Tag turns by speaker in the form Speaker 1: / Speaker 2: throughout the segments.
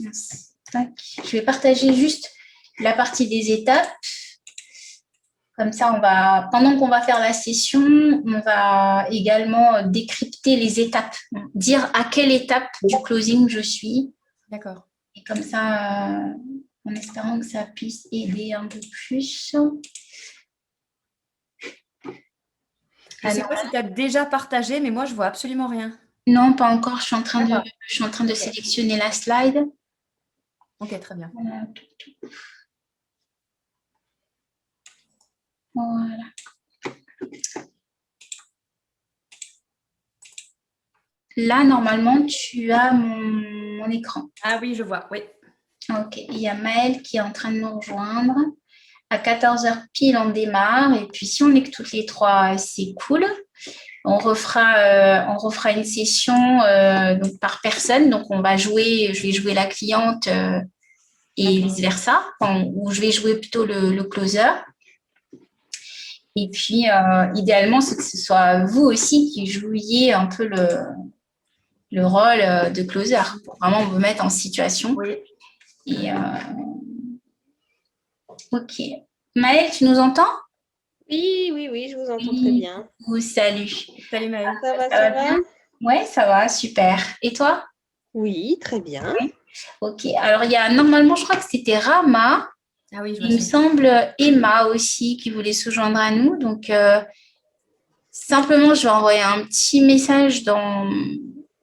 Speaker 1: mince. Tac. Je vais partager juste la partie des étapes. Comme ça, pendant qu'on va faire la session, on va également décrypter les étapes, dire à quelle étape du closing je suis.
Speaker 2: D'accord.
Speaker 1: Et comme ça, en espérant que ça puisse aider un peu plus.
Speaker 2: Je ne sais pas si tu as déjà partagé, mais moi, je vois absolument rien.
Speaker 1: Non, pas encore. Je suis en train de sélectionner la slide.
Speaker 2: Ok, très bien.
Speaker 1: Voilà. Là, normalement, tu as mon écran.
Speaker 2: Ah oui, je vois, oui.
Speaker 1: Ok, il y a Maëlle qui est en train de nous rejoindre. À 14h pile, on démarre. Et puis, si on est que toutes les trois, c'est cool. On refera une session donc par personne. Donc, je vais jouer la cliente et vice-versa. Ou je vais jouer plutôt le closer. Et puis, idéalement, c'est que ce soit vous aussi qui jouiez un peu le rôle de closer pour vraiment vous mettre en situation.
Speaker 2: Oui.
Speaker 1: Et, ok. Maëlle, tu nous entends?
Speaker 3: Oui, je vous entends très bien.
Speaker 1: Salut.
Speaker 2: Salut Maëlle.
Speaker 3: Ça va
Speaker 1: bien? Ouais, ça va, super. Et toi?
Speaker 3: Oui, très bien.
Speaker 1: Oui. Ok. Alors, il y a normalement, je crois que c'était Rama.
Speaker 2: Ah oui,
Speaker 1: il me semble Emma aussi qui voulait se joindre à nous. Donc, simplement, je vais envoyer un petit message dans...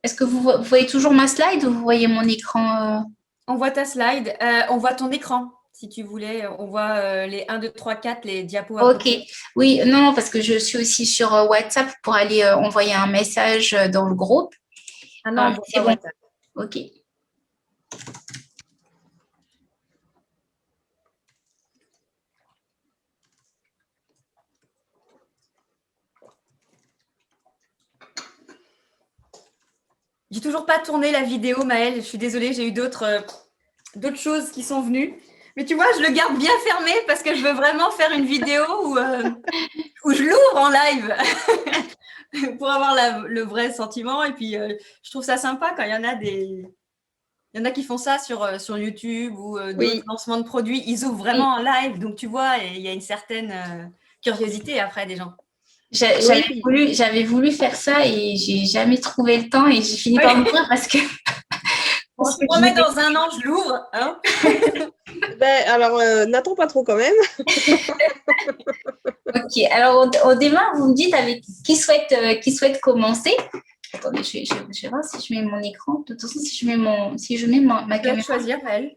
Speaker 1: Est-ce que vous voyez toujours ma slide ou vous voyez mon écran
Speaker 2: On voit ta slide. On voit ton écran, si tu voulais. On voit les 1, 2, 3, 4, les diapos.
Speaker 1: Ok. Oui, non, parce que je suis aussi sur WhatsApp pour aller envoyer un message dans le groupe.
Speaker 2: Ah non, c'est bon. WhatsApp.
Speaker 1: Ok.
Speaker 2: J'ai toujours pas tourné la vidéo, Maëlle. Je suis désolée, j'ai eu d'autres choses qui sont venues. Mais tu vois, je le garde bien fermé parce que je veux vraiment faire une vidéo où je l'ouvre en live pour avoir le vrai sentiment. Et puis, je trouve ça sympa quand il y en a Il y en a qui font ça sur YouTube ou d'autres lancements de produits. Ils ouvrent vraiment en live. Donc, tu vois, il y a une certaine curiosité après des gens.
Speaker 1: J'avais voulu faire ça et j'ai jamais trouvé le temps et j'ai fini par m'ouvrir parce que...
Speaker 2: On se promet dans un an, je l'ouvre. Hein.
Speaker 3: Alors, n'attends pas trop quand même.
Speaker 1: Ok, alors au démarre, vous me dites avec qui souhaite commencer. Attendez, je vais voir si je mets mon écran. De toute façon, si je mets ma caméra.
Speaker 2: Tu peux choisir, Maëlle.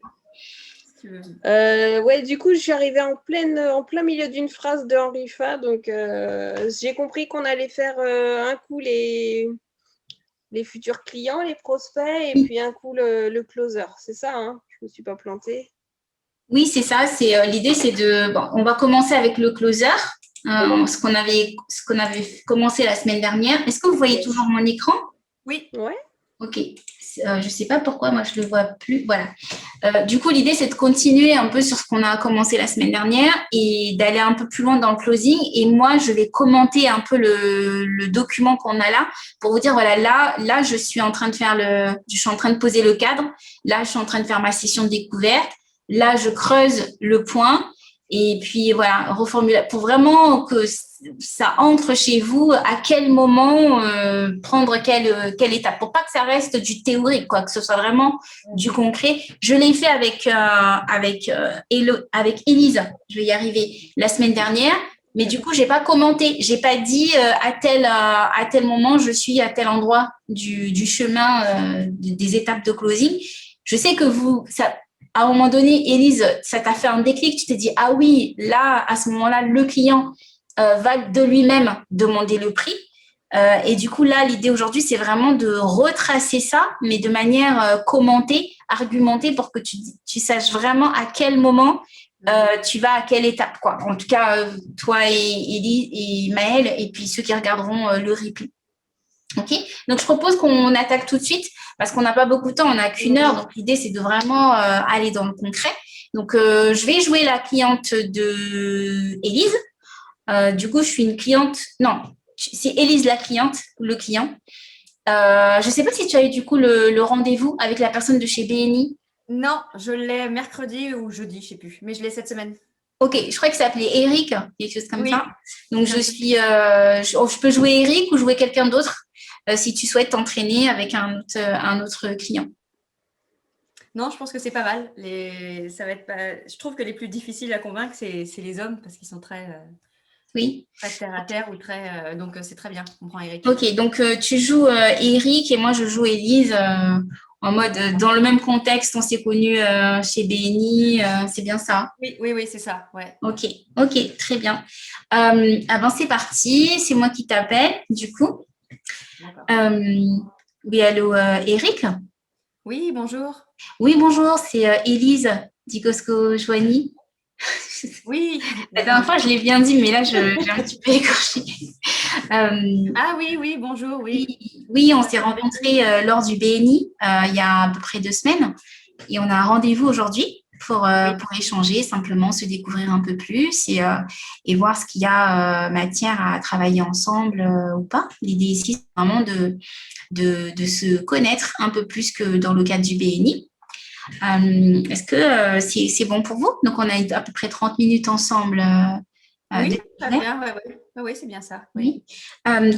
Speaker 3: Ouais, du coup, je suis arrivée en plein milieu d'une phrase de Henri Fa. Donc, j'ai compris qu'on allait faire un coup les futurs clients, les prospects, et puis un coup le closer. C'est ça, hein? Je ne me suis pas plantée.
Speaker 1: Oui, c'est ça. L'idée, c'est on va commencer avec le closer, ce qu'on avait commencé la semaine dernière. Est-ce que vous voyez toujours mon écran?
Speaker 2: Oui.
Speaker 3: Ouais.
Speaker 1: Ok. Je ne sais pas pourquoi, moi, je ne le vois plus. Voilà. Du coup, l'idée, c'est de continuer un peu sur ce qu'on a commencé la semaine dernière et d'aller un peu plus loin dans le closing. Et moi, je vais commenter un peu le document qu'on a là pour vous dire, voilà, là, je suis en train de poser le cadre. Là, je suis en train de faire ma session de découverte. Là, je creuse le point. Et puis, voilà, reformuler pour vraiment que ça entre chez vous, à quel moment prendre quelle étape, pour pas que ça reste du théorique, quoi, que ce soit vraiment du concret. Je l'ai fait avec Élise, je vais y arriver, la semaine dernière, mais du coup, j'ai pas commenté, j'ai pas dit à tel moment, je suis à tel endroit du chemin des étapes de closing. Je sais que à un moment donné, Élise, ça t'a fait un déclic, tu t'es dit, ah oui, là, à ce moment-là, le client va de lui-même demander le prix. Et du coup, là, l'idée aujourd'hui, c'est vraiment de retracer ça, mais de manière commentée, argumentée, pour que tu saches vraiment à quel moment tu vas à quelle étape, quoi. En tout cas, toi et Maëlle, et puis ceux qui regarderont le replay. Ok. Donc, je propose qu'on attaque tout de suite parce qu'on n'a pas beaucoup de temps, on n'a qu'une heure. Donc, l'idée, c'est de vraiment aller dans le concret. Donc, je vais jouer la cliente de Élise. Du coup, je suis une cliente. Non, c'est Élise la cliente ou le client. Je ne sais pas si tu as eu du coup le rendez-vous avec la personne de chez BNI.
Speaker 2: Non, je l'ai mercredi ou jeudi, je ne sais plus, mais je l'ai cette semaine.
Speaker 1: Ok, je crois qu'il s'appelait Eric, quelque chose comme
Speaker 2: Oui.
Speaker 1: ça. Donc, je peux jouer Eric ou jouer quelqu'un d'autre si tu souhaites t'entraîner avec un autre client.
Speaker 2: Non, je pense que c'est pas mal. Je trouve que les plus difficiles à convaincre, c'est les hommes parce qu'ils sont très
Speaker 1: Oui.
Speaker 2: terre à terre ou très. Donc, c'est très bien. On prend Eric.
Speaker 1: Ok, donc tu joues Eric et moi je joue Élise en mode dans le même contexte. On s'est connus chez BNI, c'est bien ça?
Speaker 2: Oui, c'est ça. Ouais.
Speaker 1: Ok, très bien. Ah ben c'est parti, c'est moi qui t'appelle du coup. Oui, allô Eric?
Speaker 2: Oui, bonjour.
Speaker 1: Oui, bonjour, c'est Élise d'Icosco Joigny.
Speaker 2: Oui.
Speaker 1: La dernière fois, je l'ai bien dit, mais là, j'ai un petit peu écorché.
Speaker 2: Ah oui, bonjour, oui.
Speaker 1: Oui, on s'est rencontrés lors du BNI il y a à peu près 2 semaines et on a un rendez-vous aujourd'hui pour échanger, simplement se découvrir un peu plus et voir ce qu'il y a matière à travailler ensemble ou pas. L'idée ici, c'est vraiment de se connaître un peu plus que dans le cadre du BNI. Est-ce que c'est bon pour vous? Donc, on a à peu près 30 minutes ensemble.
Speaker 2: Oui, très bien. Oui, c'est bien ça.
Speaker 1: Oui.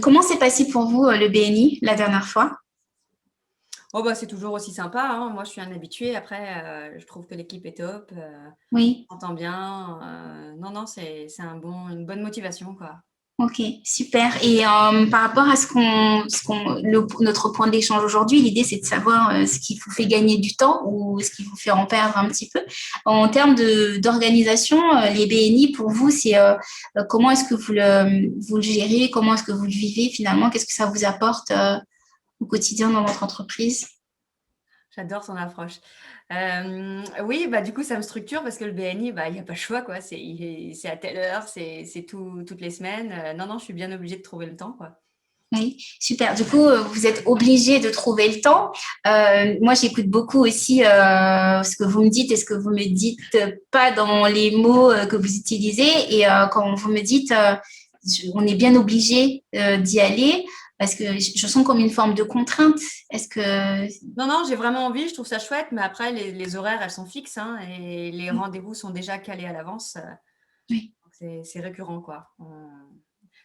Speaker 1: Comment s'est passé pour vous le BNI la dernière fois?
Speaker 2: Oh, bah, c'est toujours aussi sympa, hein. Moi, je suis un habitué. Après, je trouve que l'équipe est top.
Speaker 1: Oui.
Speaker 2: On s'entend bien. Non, c'est une bonne motivation, quoi.
Speaker 1: Ok, super. Et par rapport à notre point d'échange aujourd'hui, l'idée c'est de savoir ce qui vous fait gagner du temps ou ce qui vous fait en perdre un petit peu. En termes d'organisation, les BNI pour vous, c'est comment est-ce que vous le gérez, comment est-ce que vous le vivez finalement, qu'est-ce que ça vous apporte au quotidien dans votre entreprise?
Speaker 2: J'adore son approche. Oui, bah, du coup, ça me structure parce que le BNI, bah, il y a pas le choix, quoi. C'est à telle heure, c'est toutes les semaines. Non, je suis bien obligée de trouver le temps, quoi.
Speaker 1: Oui, super. Du coup, vous êtes obligé de trouver le temps. Moi, j'écoute beaucoup aussi ce que vous me dites et ce que vous me dites pas dans les mots que vous utilisez. Et quand vous me dites, on est bien obligé d'y aller parce que je sens comme une forme de contrainte. Est-ce que…
Speaker 2: Non, j'ai vraiment envie, je trouve ça chouette, mais après, les horaires, elles sont fixes, hein, et les rendez-vous sont déjà calés à l'avance.
Speaker 1: Oui.
Speaker 2: C'est récurrent, quoi.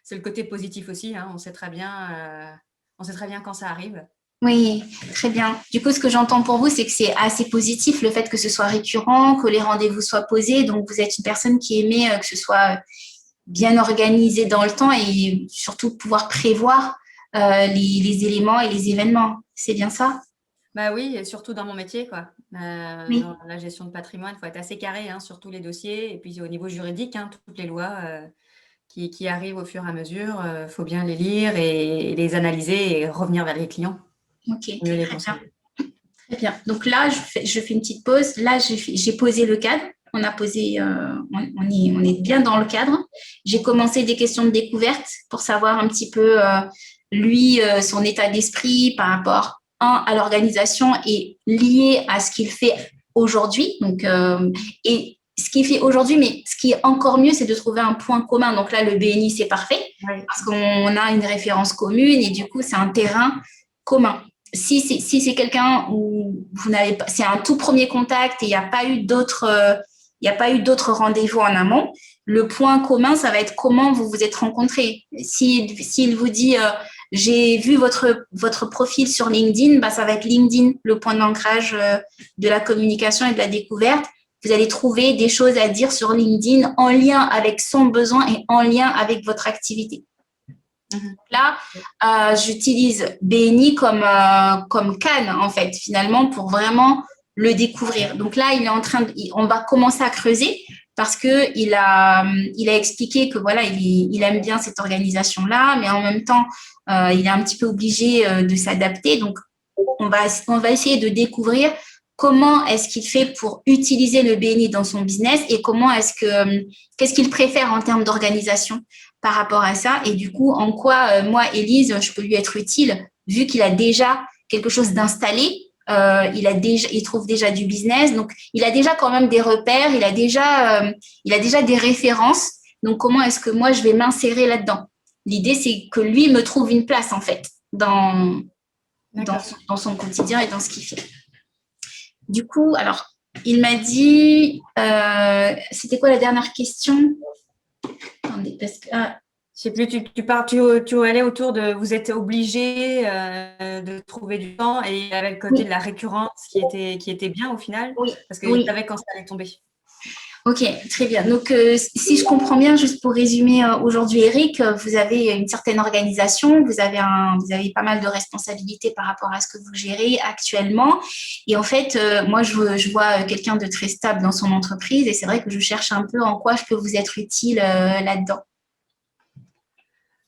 Speaker 2: C'est le côté positif aussi, hein. On sait très bien quand ça arrive.
Speaker 1: Oui, très bien. Du coup, ce que j'entends pour vous, c'est que c'est assez positif le fait que ce soit récurrent, que les rendez-vous soient posés. Donc, vous êtes une personne qui aimait que ce soit bien organisé dans le temps et surtout pouvoir prévoir les éléments et les événements. C'est bien ça?
Speaker 2: Bah oui, et surtout dans mon métier, quoi.
Speaker 1: Oui.
Speaker 2: Dans la gestion de patrimoine, il faut être assez carré, hein, sur tous les dossiers. Et puis au niveau juridique, hein, toutes les lois qui arrivent au fur et à mesure, il faut bien les lire et les analyser et revenir vers les clients.
Speaker 1: Ok,
Speaker 2: Mieux les
Speaker 1: très bien.
Speaker 2: conseiller.
Speaker 1: Très bien. Donc là, je fais une petite pause. Là, j'ai posé le cadre. On a posé, on est bien dans le cadre. J'ai commencé des questions de découverte pour savoir un petit peu, lui, son état d'esprit par rapport, à l'organisation et lié à ce qu'il fait aujourd'hui. Donc, et ce qu'il fait aujourd'hui, mais ce qui est encore mieux, c'est de trouver un point commun. Donc là, le BNI, c'est parfait parce qu'on a une référence commune et du coup, c'est un terrain commun. Si c'est quelqu'un où vous n'avez pas, c'est un tout premier contact et il n'y a pas eu d'autres rendez-vous en amont, le point commun, ça va être comment vous vous êtes rencontrés. S'il vous dit j'ai vu votre profil sur LinkedIn, bah, ça va être LinkedIn, le point d'ancrage de la communication et de la découverte. Vous allez trouver des choses à dire sur LinkedIn en lien avec son besoin et en lien avec votre activité. Là, j'utilise BNI comme canne, en fait, finalement, pour vraiment le découvrir. Donc là, on va commencer à creuser parce qu'il a expliqué que voilà, il aime bien cette organisation-là, mais en même temps, il est un petit peu obligé de s'adapter. Donc, on va essayer de découvrir comment est-ce qu'il fait pour utiliser le BNI dans son business et qu'est-ce qu'il préfère en termes d'organisation par rapport à ça et du coup, en quoi, moi, Élise, je peux lui être utile vu qu'il a déjà quelque chose d'installé, il trouve déjà du business, donc il a déjà quand même des repères, il a déjà des références, donc comment est-ce que moi, je vais m'insérer là-dedans? L'idée, c'est que lui me trouve une place, en fait, dans dans son quotidien et dans ce qu'il fait. Du coup, alors, il m'a dit, c'était quoi la dernière question? Attendez, parce que…
Speaker 2: Je sais plus, tu allais autour de vous êtes obligé de trouver du temps et avec le côté de la récurrence qui était bien au final, parce que
Speaker 1: oui.
Speaker 2: savais quand ça allait tomber.
Speaker 1: Ok, très bien. Donc, si je comprends bien, juste pour résumer aujourd'hui, Eric, vous avez une certaine organisation, vous avez pas mal de responsabilités par rapport à ce que vous gérez actuellement. Et en fait, moi, je vois quelqu'un de très stable dans son entreprise et c'est vrai que je cherche un peu en quoi je peux vous être utile là-dedans.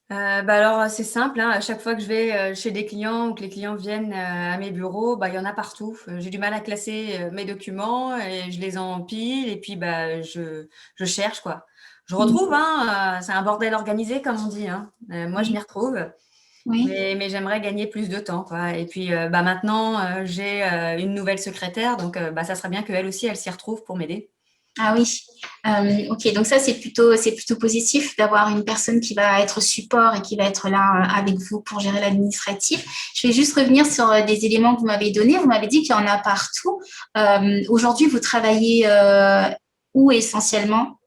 Speaker 2: Alors, c'est simple, hein, à chaque fois que je vais chez des clients ou que les clients viennent à mes bureaux, il y en a partout. J'ai du mal à classer mes documents et je les empile et puis je cherche, quoi. Je retrouve, hein, c'est un bordel organisé, comme on dit, hein. Moi, je m'y retrouve,
Speaker 1: Oui.
Speaker 2: mais j'aimerais gagner plus de temps, quoi. Et puis, maintenant, j'ai une nouvelle secrétaire, donc ça serait bien qu'elle aussi, elle s'y retrouve pour m'aider.
Speaker 1: Ah oui, ok. Donc ça, c'est plutôt positif d'avoir une personne qui va être support et qui va être là avec vous pour gérer l'administratif. Je vais juste revenir sur des éléments que vous m'avez donnés. Vous m'avez dit qu'il y en a partout. Aujourd'hui, vous travaillez où essentiellement?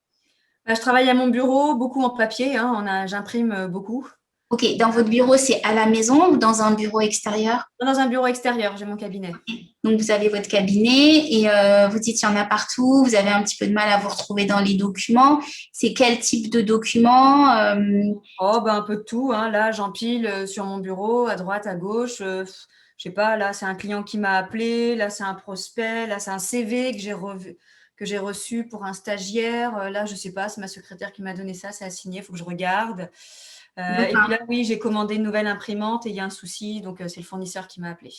Speaker 2: Je travaille à mon bureau, beaucoup en papier, hein, j'imprime beaucoup.
Speaker 1: Ok, dans votre bureau, c'est à la maison ou dans un bureau extérieur?
Speaker 2: Dans un bureau extérieur, j'ai mon cabinet.
Speaker 1: Donc, vous avez votre cabinet et vous dites qu'il y en a partout. Vous avez un petit peu de mal à vous retrouver dans les documents. C'est quel type de documents?
Speaker 2: Un peu de tout, hein. Là, j'empile sur mon bureau, à droite, à gauche. Je sais pas, là, c'est un client qui m'a appelé. Là, c'est un prospect. Là, c'est un CV que j'ai reçu pour un stagiaire. Là, je sais pas, c'est ma secrétaire qui m'a donné ça. C'est à signer, il faut que je regarde. Et puis là, oui, j'ai commandé une nouvelle imprimante et il y a un souci. Donc, c'est le fournisseur qui m'a appelé.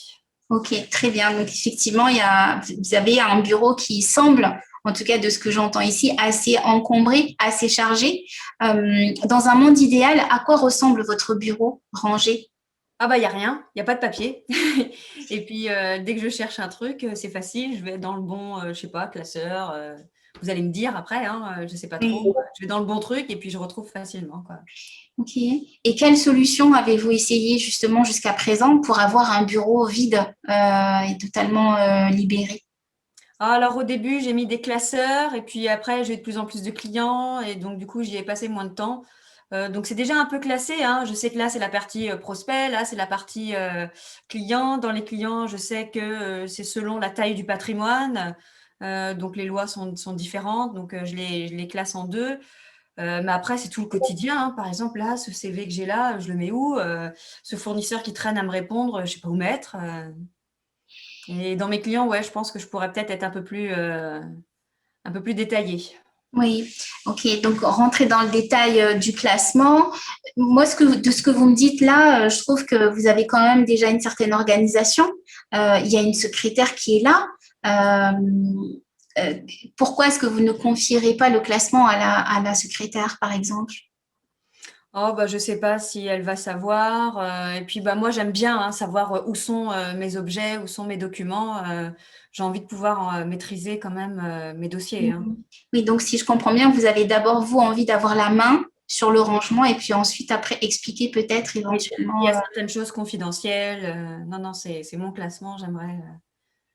Speaker 1: Ok, très bien. Donc, effectivement, vous avez un bureau qui semble, en tout cas de ce que j'entends ici, assez encombré, assez chargé. Dans un monde idéal, à quoi ressemble votre bureau rangé?
Speaker 2: Il n'y a rien, il n'y a pas de papier. Et puis, dès que je cherche un truc, c'est facile. Je vais dans le bon, je sais pas, classeur. Vous allez me dire après, hein, je ne sais pas trop. Je vais dans le bon truc et puis je retrouve facilement, quoi.
Speaker 1: Ok. Et quelle solution avez-vous essayé justement jusqu'à présent pour avoir un bureau vide et totalement libéré?
Speaker 2: Alors, au début, j'ai mis des classeurs et puis après, j'ai eu de plus en plus de clients et donc, du coup, j'y ai passé moins de temps. Donc, c'est déjà un peu classé, hein. Je sais que là, c'est la partie prospect, là, c'est la partie client. Dans les clients, je sais que c'est selon la taille du patrimoine. Donc, les lois sont différentes. Donc, je les classe en deux. Mais après, c'est tout le quotidien, hein. Par exemple, là, ce CV que j'ai là, je le mets où? Ce fournisseur qui traîne à me répondre, je ne sais pas où mettre. Et dans mes clients, ouais, je pense que je pourrais peut-être être un peu plus détaillée.
Speaker 1: Oui, ok. Donc, rentrer dans le détail du classement. Moi, de ce que vous me dites là, je trouve que vous avez quand même déjà une certaine organisation. Il y a une secrétaire qui est là. Pourquoi est-ce que vous ne confierez pas le classement à la secrétaire, par exemple?
Speaker 2: Je sais pas si elle va savoir. Et puis, moi, j'aime bien savoir où sont mes objets, où sont mes documents. J'ai envie de pouvoir maîtriser quand même mes dossiers, hein.
Speaker 1: Oui, donc si je comprends bien, vous avez d'abord, vous, envie d'avoir la main sur le rangement et puis ensuite, après, expliquer peut-être
Speaker 2: Oui,
Speaker 1: éventuellement.
Speaker 2: il y a certaines choses confidentielles. Non, c'est mon classement. J'aimerais.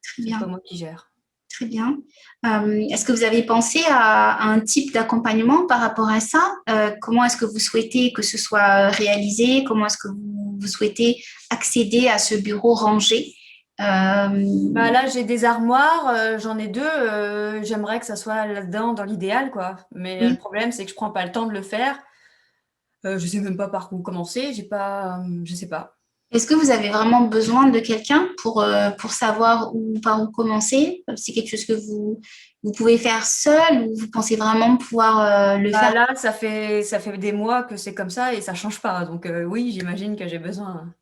Speaker 1: Très
Speaker 2: C'est pas
Speaker 1: bien,
Speaker 2: moi qui gère.
Speaker 1: très bien. Est-ce que vous avez pensé à un type d'accompagnement par rapport à ça? Comment est-ce que vous souhaitez que ce soit réalisé? Comment est-ce que vous souhaitez accéder à ce bureau rangé?
Speaker 2: Là, j'ai des armoires, j'en ai deux. J'aimerais que ça soit là-dedans dans l'idéal, quoi. Mais le
Speaker 1: Oui.
Speaker 2: problème, c'est que je prends pas le temps de le faire. Je sais même pas par où commencer. Je sais pas.
Speaker 1: Est-ce que vous avez vraiment besoin de quelqu'un pour savoir par où commencer? C'est quelque chose que vous pouvez faire seul ou vous pensez vraiment pouvoir le faire?
Speaker 2: Là, ça fait des mois que c'est comme ça et ça change pas. Donc oui, j'imagine que j'ai besoin.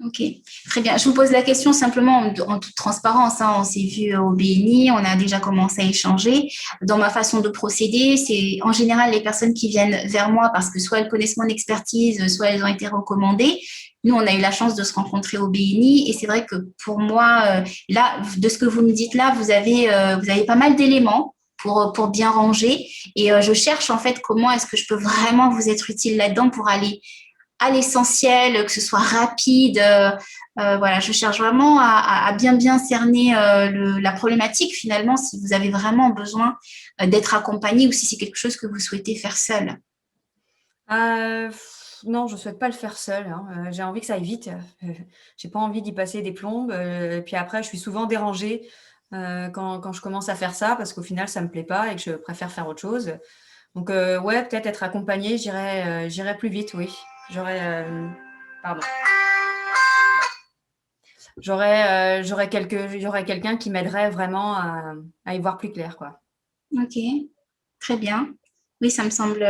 Speaker 1: Ok, très bien. Je vous pose la question simplement en toute transparence, hein. On s'est vu au BNI, on a déjà commencé à échanger. Dans ma façon de procéder, c'est en général les personnes qui viennent vers moi parce que soit elles connaissent mon expertise, soit elles ont été recommandées. Nous, on a eu la chance de se rencontrer au BNI et c'est vrai que pour moi, là, de ce que vous me dites là, vous avez pas mal d'éléments pour bien ranger et je cherche en fait comment est-ce que je peux vraiment vous être utile là-dedans pour aller à l'essentiel, que ce soit rapide. Voilà, je cherche vraiment à bien cerner la problématique finalement, si vous avez vraiment besoin d'être accompagné ou si c'est quelque chose que vous souhaitez faire seul.
Speaker 2: Non, je ne souhaite pas le faire seule, hein. J'ai envie que ça aille vite. J'ai pas envie d'y passer des plombes. Et puis après, je suis souvent dérangée quand je commence à faire ça parce qu'au final, ça me plaît pas et que je préfère faire autre chose. Donc, ouais, peut-être être accompagnée, j'irai plus vite, oui. Pardon. J'aurais quelqu'un qui m'aiderait vraiment à y voir plus clair, quoi.
Speaker 1: Ok, très bien. Oui, ça me semble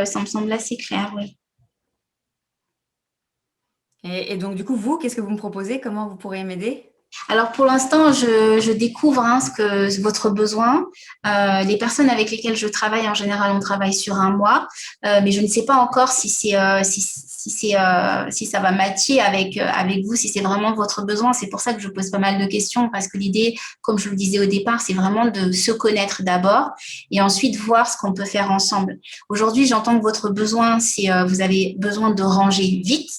Speaker 1: assez clair, oui.
Speaker 2: Et donc, du coup, vous, qu'est-ce que vous me proposez? Comment vous pourriez m'aider?
Speaker 1: Alors pour l'instant, je découvre votre besoin. Les personnes avec lesquelles je travaille, en général, on travaille sur un mois, mais je ne sais pas encore si ça va matcher avec vous, si c'est vraiment votre besoin. C'est pour ça que je pose pas mal de questions, parce que l'idée, comme je vous le disais au départ, c'est vraiment de se connaître d'abord et ensuite voir ce qu'on peut faire ensemble. Aujourd'hui, j'entends que votre besoin, c'est vous avez besoin de ranger vite.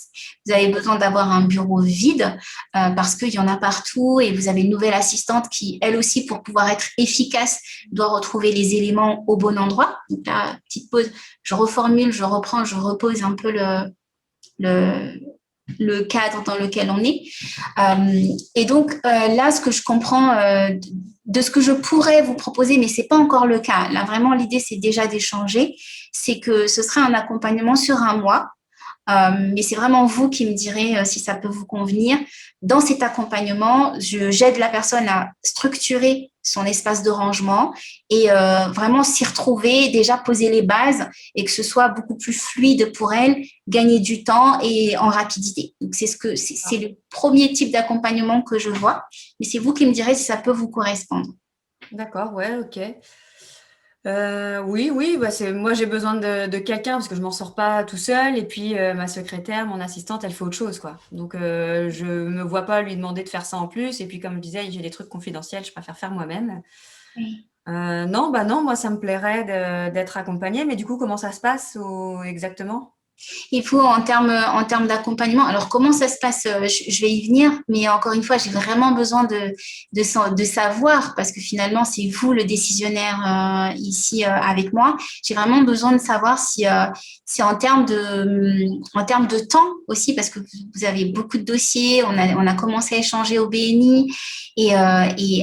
Speaker 1: Vous avez besoin d'avoir un bureau vide parce qu'il y en a partout et vous avez une nouvelle assistante qui, elle aussi, pour pouvoir être efficace, doit retrouver les éléments au bon endroit. Donc là, petite pause, je reformule, je reprends, je repose un peu le, le cadre dans lequel on est. Et donc là, ce que je comprends de ce que je pourrais vous proposer, mais c'est pas encore le cas. Là, vraiment, l'idée, c'est déjà d'échanger. C'est que ce serait un accompagnement sur un mois. Mais c'est vraiment vous qui me direz si ça peut vous convenir. Dans cet accompagnement, j'aide la personne à structurer son espace de rangement et vraiment s'y retrouver, déjà poser les bases et que ce soit beaucoup plus fluide pour elle, gagner du temps et en rapidité. Donc c'est le premier type d'accompagnement que je vois, mais c'est vous qui me direz si ça peut vous correspondre.
Speaker 2: D'accord, ouais, ok. Oui, bah moi j'ai besoin de quelqu'un parce que je m'en sors pas tout seul et puis ma secrétaire, mon assistante, elle fait autre chose, quoi. Donc je me vois pas lui demander de faire ça en plus et puis comme je disais, j'ai des trucs confidentiels, je préfère faire moi-même.
Speaker 1: Oui.
Speaker 2: Non, bah non, moi ça me plairait d'être accompagnée, mais du coup comment ça se passe exactement?
Speaker 1: Il faut en termes d'accompagnement. Alors, comment ça se passe? Je vais y venir, mais encore une fois, j'ai vraiment besoin de savoir, parce que finalement, c'est vous le décisionnaire ici avec moi. J'ai vraiment besoin de savoir si en termes de temps aussi, parce que vous avez beaucoup de dossiers, on a commencé à échanger au BNI, et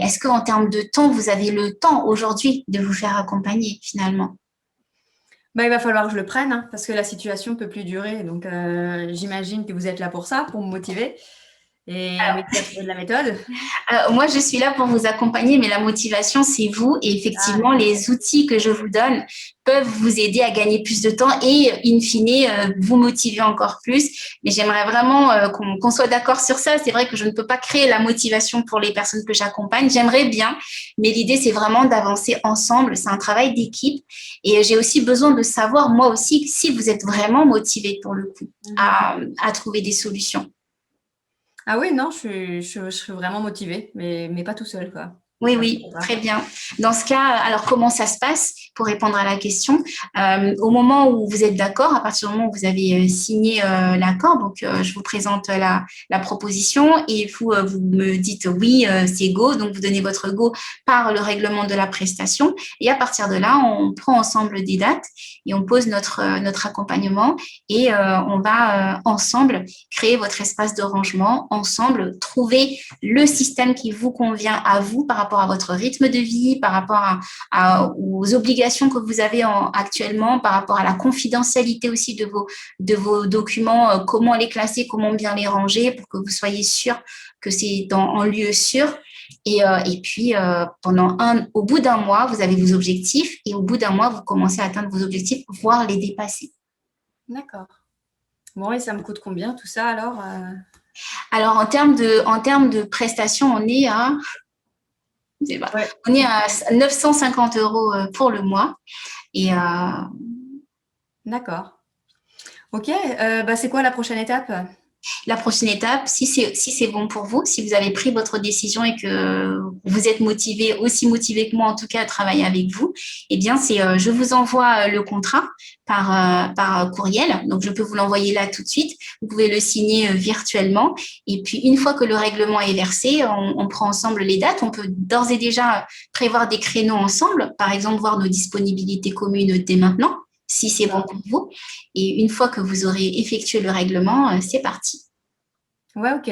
Speaker 1: est-ce qu'en termes de temps, vous avez le temps aujourd'hui de vous faire accompagner finalement?
Speaker 2: Bah, il va falloir que je le prenne, hein, parce que la situation peut plus durer. Donc, j'imagine que vous êtes là pour ça, pour me motiver et m'aider à trouver de la méthode.
Speaker 1: Moi, je suis là pour vous accompagner, mais la motivation, c'est vous. Et effectivement, les outils que je vous donne peuvent vous aider à gagner plus de temps et, in fine, vous motiver encore plus. Mais j'aimerais vraiment qu'on soit d'accord sur ça. C'est vrai que je ne peux pas créer la motivation pour les personnes que j'accompagne. J'aimerais bien, mais l'idée, c'est vraiment d'avancer ensemble. C'est un travail d'équipe. Et j'ai aussi besoin de savoir, moi aussi, si vous êtes vraiment motivé pour le coup à trouver des solutions.
Speaker 2: Ah oui, non, je suis vraiment motivée, mais pas tout seul, quoi.
Speaker 1: Oui,
Speaker 2: Enfin,
Speaker 1: oui,
Speaker 2: je sais pas.
Speaker 1: très bien. Dans ce cas, alors comment ça se passe pour répondre à la question? Au moment où vous êtes d'accord, à partir du moment où vous avez signé l'accord, donc je vous présente la proposition et vous me dites oui, c'est go, donc vous donnez votre go par le règlement de la prestation et à partir de là, on prend ensemble des dates et on pose notre accompagnement et on va ensemble créer votre espace de rangement, ensemble trouver le système qui vous convient à vous par rapport à votre rythme de vie, par rapport aux obligations que vous avez actuellement, par rapport à la confidentialité aussi de vos documents, comment les classer, comment bien les ranger pour que vous soyez sûr que c'est en lieu sûr. Et puis, au bout d'un mois, vous avez vos objectifs et au bout d'un mois, vous commencez à atteindre vos objectifs, voire les dépasser.
Speaker 2: D'accord. Bon, et ça me coûte combien tout ça alors?
Speaker 1: Alors, en termes de prestations,
Speaker 2: Ouais.
Speaker 1: on est à 950 € pour le mois. Et
Speaker 2: D'accord. Ok, bah c'est quoi la prochaine étape?
Speaker 1: La prochaine étape, si c'est bon pour vous, si vous avez pris votre décision et que vous êtes motivé, aussi motivé que moi en tout cas à travailler avec vous, eh bien, je vous envoie le contrat par courriel. Donc, je peux vous l'envoyer là tout de suite. Vous pouvez le signer virtuellement. Et puis, une fois que le règlement est versé, on prend ensemble les dates. On peut d'ores et déjà prévoir des créneaux ensemble. Par exemple, voir nos disponibilités communes dès maintenant, si c'est bon pour vous. Et une fois que vous aurez effectué le règlement, c'est parti.
Speaker 2: Ouais, ok.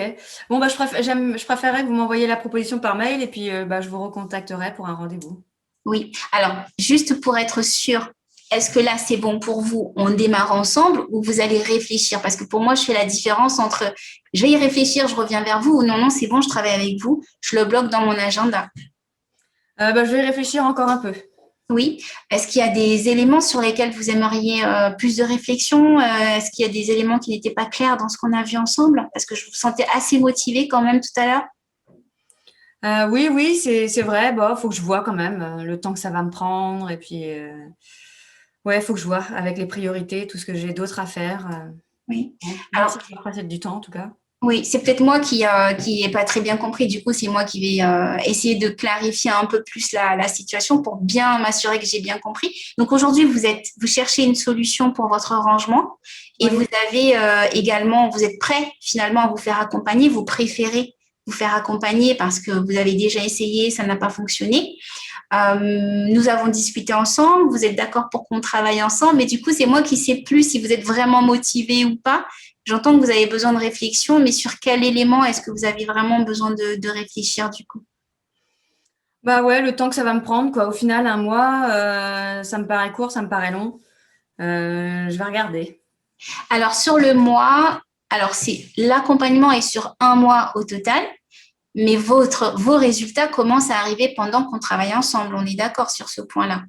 Speaker 2: Bon, bah, je préférerais que vous m'envoyiez la proposition par mail et puis je vous recontacterai pour un rendez-vous.
Speaker 1: Oui. Alors, juste pour être sûr, est-ce que là, c'est bon pour vous? On démarre ensemble ou vous allez réfléchir? Parce que pour moi, je fais la différence entre je vais y réfléchir, je reviens vers vous ou non, non, c'est bon, je travaille avec vous, je le bloque dans mon agenda.
Speaker 2: Je vais y réfléchir encore un peu.
Speaker 1: Oui. Est-ce qu'il y a des éléments sur lesquels vous aimeriez plus de réflexion? Est-ce qu'il y a des éléments qui n'étaient pas clairs dans ce qu'on a vu ensemble? Parce que je vous sentais assez motivé quand même tout à l'heure.
Speaker 2: Oui, c'est vrai. Bon, faut que je vois quand même le temps que ça va me prendre. Et puis, ouais, faut que je vois avec les priorités, tout ce que j'ai d'autre à faire.
Speaker 1: Oui.
Speaker 2: Alors, ça va passer du temps, en tout cas.
Speaker 1: Oui, c'est peut-être moi qui est pas très bien compris. Du coup, c'est moi qui vais essayer de clarifier un peu plus la situation pour bien m'assurer que j'ai bien compris. Donc aujourd'hui, vous cherchez une solution pour votre rangement et vous avez également, vous êtes prêt finalement à vous faire accompagner. Vous préférez vous faire accompagner parce que vous avez déjà essayé, ça n'a pas fonctionné. Nous avons discuté ensemble. Vous êtes d'accord pour qu'on travaille ensemble. Mais du coup, c'est moi qui sais plus si vous êtes vraiment motivé ou pas. J'entends que vous avez besoin de réflexion, mais sur quel élément est-ce que vous avez vraiment besoin de réfléchir du coup?
Speaker 2: Bah ouais, le temps que ça va me prendre, quoi. Au final, un mois, ça me paraît court, ça me paraît long. Je vais regarder.
Speaker 1: Alors sur le mois, l'accompagnement est sur un mois au total, mais vos résultats commencent à arriver pendant qu'on travaille ensemble. On est d'accord sur ce point-là.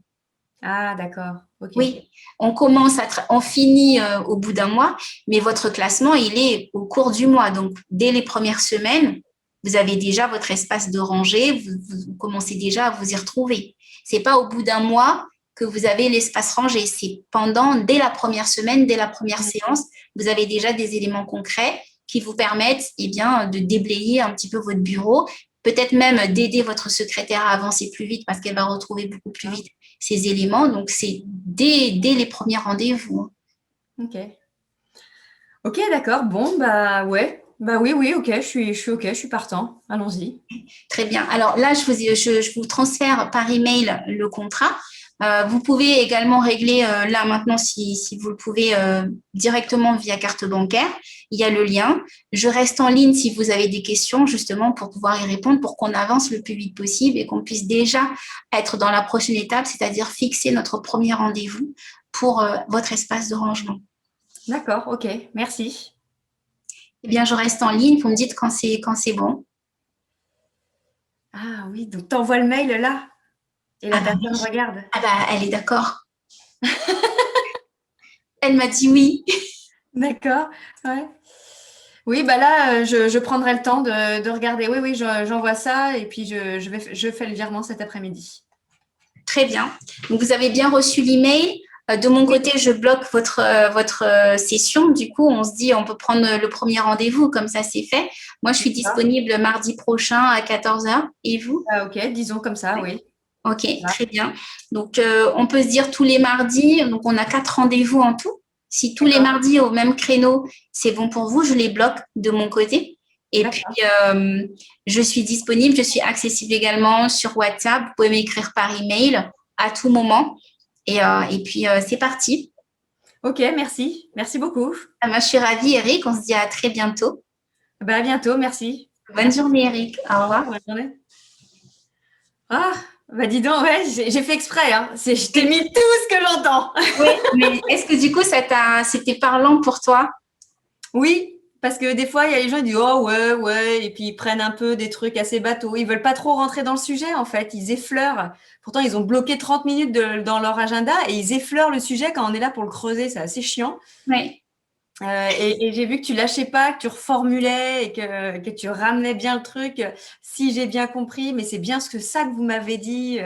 Speaker 2: Ah, d'accord. Ok.
Speaker 1: Oui, on finit au bout d'un mois, mais votre classement, il est au cours du mois. Donc, dès les premières semaines, vous avez déjà votre espace de rangée, vous commencez déjà à vous y retrouver. C'est pas au bout d'un mois que vous avez l'espace rangé, c'est dès la première semaine, dès la première séance, vous avez déjà des éléments concrets qui vous permettent de déblayer un petit peu votre bureau, peut-être même d'aider votre secrétaire à avancer plus vite parce qu'elle va retrouver beaucoup plus vite ces éléments. Donc, c'est dès les premiers rendez-vous.
Speaker 2: Ok. Ok, d'accord. Bon, bah ouais. Bah oui, ok. Je suis ok, je suis partant. Allons-y.
Speaker 1: Très bien. Alors là, je vous transfère par email le contrat. Vous pouvez également régler là maintenant, si vous le pouvez, directement via carte bancaire. Il y a le lien. Je reste en ligne si vous avez des questions, justement, pour pouvoir y répondre, pour qu'on avance le plus vite possible et qu'on puisse déjà être dans la prochaine étape, c'est-à-dire fixer notre premier rendez-vous pour votre espace de rangement.
Speaker 2: D'accord, ok. Merci.
Speaker 1: Eh bien, je reste en ligne. Vous me dites quand c'est bon.
Speaker 2: Ah oui, donc t'envoies le mail là et la personne regarde.
Speaker 1: Ah bah, elle est d'accord. Elle m'a dit oui.
Speaker 2: D'accord, ouais. Oui, bah là, je prendrai le temps de regarder. Oui, j'envoie ça et puis je fais le virement cet après-midi.
Speaker 1: Très bien. Donc, vous avez bien reçu l'email. De mon côté, je bloque votre session. Du coup, on se dit, on peut prendre le premier rendez-vous. Comme ça, c'est fait. Moi, je suis disponible mardi prochain à 14 h. Et vous?
Speaker 2: Ah, ok, disons comme ça, oui.
Speaker 1: Ok, très bien. Donc, on peut se dire tous les mardis. Donc, on a 4 rendez-vous en tout. Si tous les mardis au même créneau, c'est bon pour vous, je les bloque de mon côté. Et puis, je suis disponible, je suis accessible également sur WhatsApp. Vous pouvez m'écrire par email à tout moment. Et puis, c'est parti.
Speaker 2: Ok, merci. Merci beaucoup.
Speaker 1: Moi, je suis ravie, Eric. On se dit à très bientôt.
Speaker 2: Bah, à bientôt, merci.
Speaker 1: Bonne journée, Eric. Au revoir.
Speaker 2: Bonne journée. Ah, bah dis donc, ouais, j'ai fait exprès. Hein. Je t'ai mis tout ce que j'entends.
Speaker 1: Oui, mais est-ce que du coup, c'était parlant pour toi?
Speaker 2: Oui, parce que des fois, il y a les gens qui disent oh ouais, et puis ils prennent un peu des trucs assez bateaux. Ils veulent pas trop rentrer dans le sujet, en fait. Ils effleurent. Pourtant, ils ont bloqué 30 minutes dans leur agenda et ils effleurent le sujet quand on est là pour le creuser. C'est assez chiant.
Speaker 1: Oui.
Speaker 2: Et j'ai vu que tu lâchais pas, que tu reformulais et que tu ramenais bien le truc. Si j'ai bien compris, mais c'est bien ça que vous m'avez dit.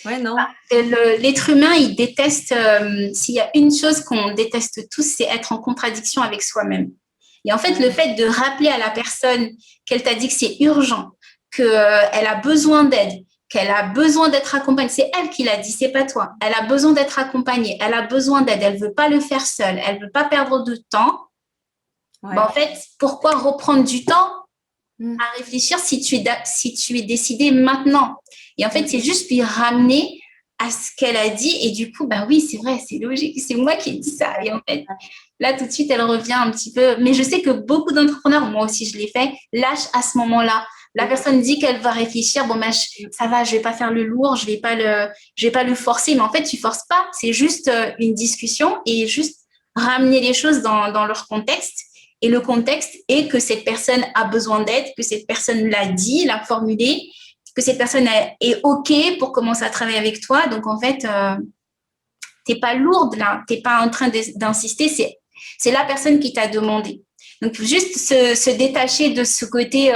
Speaker 2: Ouais, non.
Speaker 1: L'être humain, il déteste, s'il y a une chose qu'on déteste tous, c'est être en contradiction avec soi-même. Et en fait, le fait de rappeler à la personne qu'elle t'a dit que c'est urgent, qu'elle a besoin d'aide, qu'elle a besoin d'être accompagnée, c'est elle qui l'a dit, c'est pas toi. Elle a besoin d'être accompagnée, elle a besoin d'aide, elle veut pas le faire seule, elle veut pas perdre de temps.
Speaker 2: Ouais.
Speaker 1: En fait, pourquoi reprendre du temps à réfléchir si tu es décidé maintenant? Et en fait, c'est juste lui ramener à ce qu'elle a dit. Et du coup, oui, c'est vrai, c'est logique. C'est moi qui ai dit ça. Et en fait, là, tout de suite, elle revient un petit peu. Mais je sais que beaucoup d'entrepreneurs, moi aussi, je l'ai fait, lâchent à ce moment-là. La personne dit qu'elle va réfléchir. Ça va, je vais pas faire le lourd, je vais pas le forcer. Mais en fait, tu forces pas. C'est juste une discussion et juste ramener les choses dans leur contexte. Et le contexte est que cette personne a besoin d'aide, que cette personne l'a dit, l'a formulé, que cette personne est OK pour commencer à travailler avec toi. Donc, en fait, t'es pas lourde là, t'es pas en train d'insister, c'est la personne qui t'a demandé. Donc, juste se détacher de ce côté,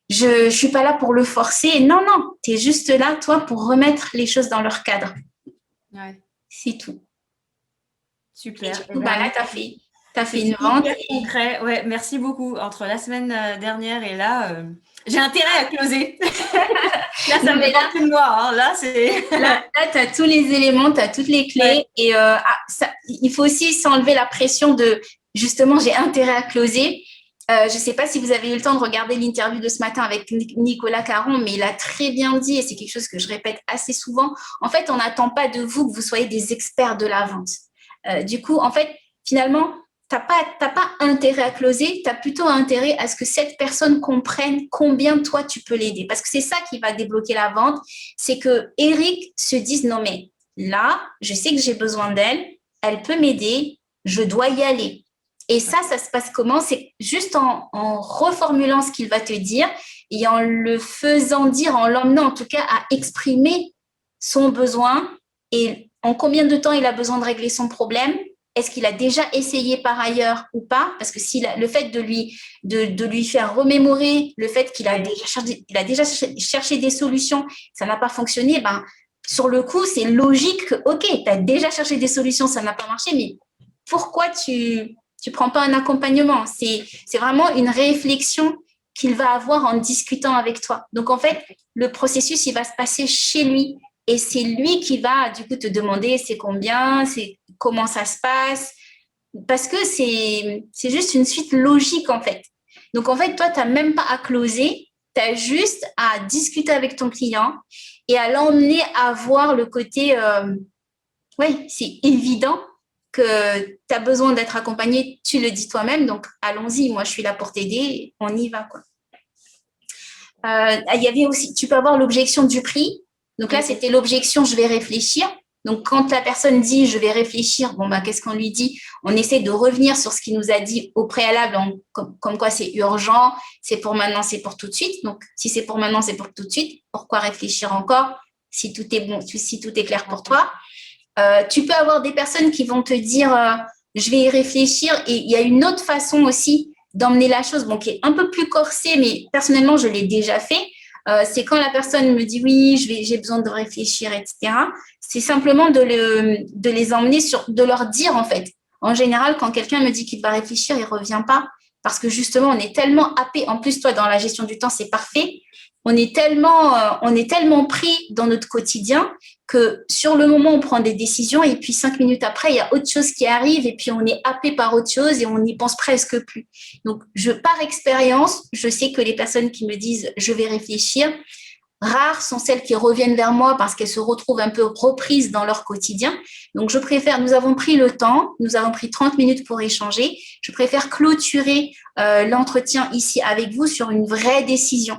Speaker 1: je suis pas là pour le forcer. Non, t'es juste là, toi, pour remettre les choses dans leur cadre.
Speaker 2: Ouais.
Speaker 1: C'est tout.
Speaker 2: Super.
Speaker 1: Et du coup, là, t'as fait une vente.
Speaker 2: Concret. Ouais, merci beaucoup. Entre la semaine dernière et là, j'ai intérêt à closer. Là, ça me dépend plus de moi. Hein. Là,
Speaker 1: tu as tous les éléments, tu as toutes les clés. Ouais. Et il faut aussi s'enlever la pression de, justement, j'ai intérêt à closer. Je ne sais pas si vous avez eu le temps de regarder l'interview de ce matin avec Nicolas Caron, mais il a très bien dit, et c'est quelque chose que je répète assez souvent, en fait, on n'attend pas de vous que vous soyez des experts de la vente. Du coup, en fait, finalement, tu n'as pas intérêt à closer, tu as plutôt intérêt à ce que cette personne comprenne combien toi tu peux l'aider. Parce que c'est ça qui va débloquer la vente, c'est que Eric se dise non mais là, je sais que j'ai besoin d'elle, elle peut m'aider, je dois y aller. Et ça se passe comment? C'est juste en reformulant ce qu'il va te dire et en le faisant dire, en l'emmenant en tout cas à exprimer son besoin et en combien de temps il a besoin de régler son problème. Est-ce qu'il a déjà essayé par ailleurs ou pas? Parce que si le fait de lui faire remémorer le fait qu'il a déjà cherché des solutions, ça n'a pas fonctionné, sur le coup, c'est logique que, OK, tu as déjà cherché des solutions, ça n'a pas marché, mais pourquoi tu prends pas un accompagnement? C'est vraiment une réflexion qu'il va avoir en discutant avec toi. Donc, en fait, le processus, il va se passer chez lui. Et c'est lui qui va, du coup, te demander c'est combien, c'est comment ça se passe. Parce que c'est juste une suite logique, en fait. Donc, en fait, toi, tu n'as même pas à closer. Tu as juste à discuter avec ton client et à l'emmener à voir le côté, oui, c'est évident que tu as besoin d'être accompagné. Tu le dis toi-même. Donc, allons-y. Moi, je suis là pour t'aider. On y va, quoi. Il y avait aussi, tu peux avoir l'objection du prix. Donc là, c'était l'objection, je vais réfléchir. Donc, quand la personne dit, je vais réfléchir, qu'est-ce qu'on lui dit? On essaie de revenir sur ce qu'il nous a dit au préalable, comme quoi c'est urgent, c'est pour maintenant, c'est pour tout de suite. Donc, si c'est pour maintenant, c'est pour tout de suite. Pourquoi réfléchir encore si tout est bon, si tout est clair pour toi? Tu peux avoir des personnes qui vont te dire, je vais y réfléchir. Et il y a une autre façon aussi d'emmener la chose, qui est un peu plus corsée, mais personnellement, je l'ai déjà fait. C'est quand la personne me dit oui, j'ai besoin de réfléchir, etc. C'est simplement de les emmener de leur dire en fait. En général, quand quelqu'un me dit qu'il va réfléchir, il revient pas parce que justement, on est tellement happé. En plus, toi, dans la gestion du temps, c'est parfait. On est tellement pris dans notre quotidien que sur le moment, on prend des décisions et puis 5 minutes après, il y a autre chose qui arrive et puis on est happé par autre chose et on n'y pense presque plus. Donc, par expérience, je sais que les personnes qui me disent « je vais réfléchir », rares sont celles qui reviennent vers moi parce qu'elles se retrouvent un peu reprises dans leur quotidien. Donc, je préfère, nous avons pris le temps, nous avons pris 30 minutes pour échanger. Je préfère clôturer l'entretien ici avec vous sur une vraie décision.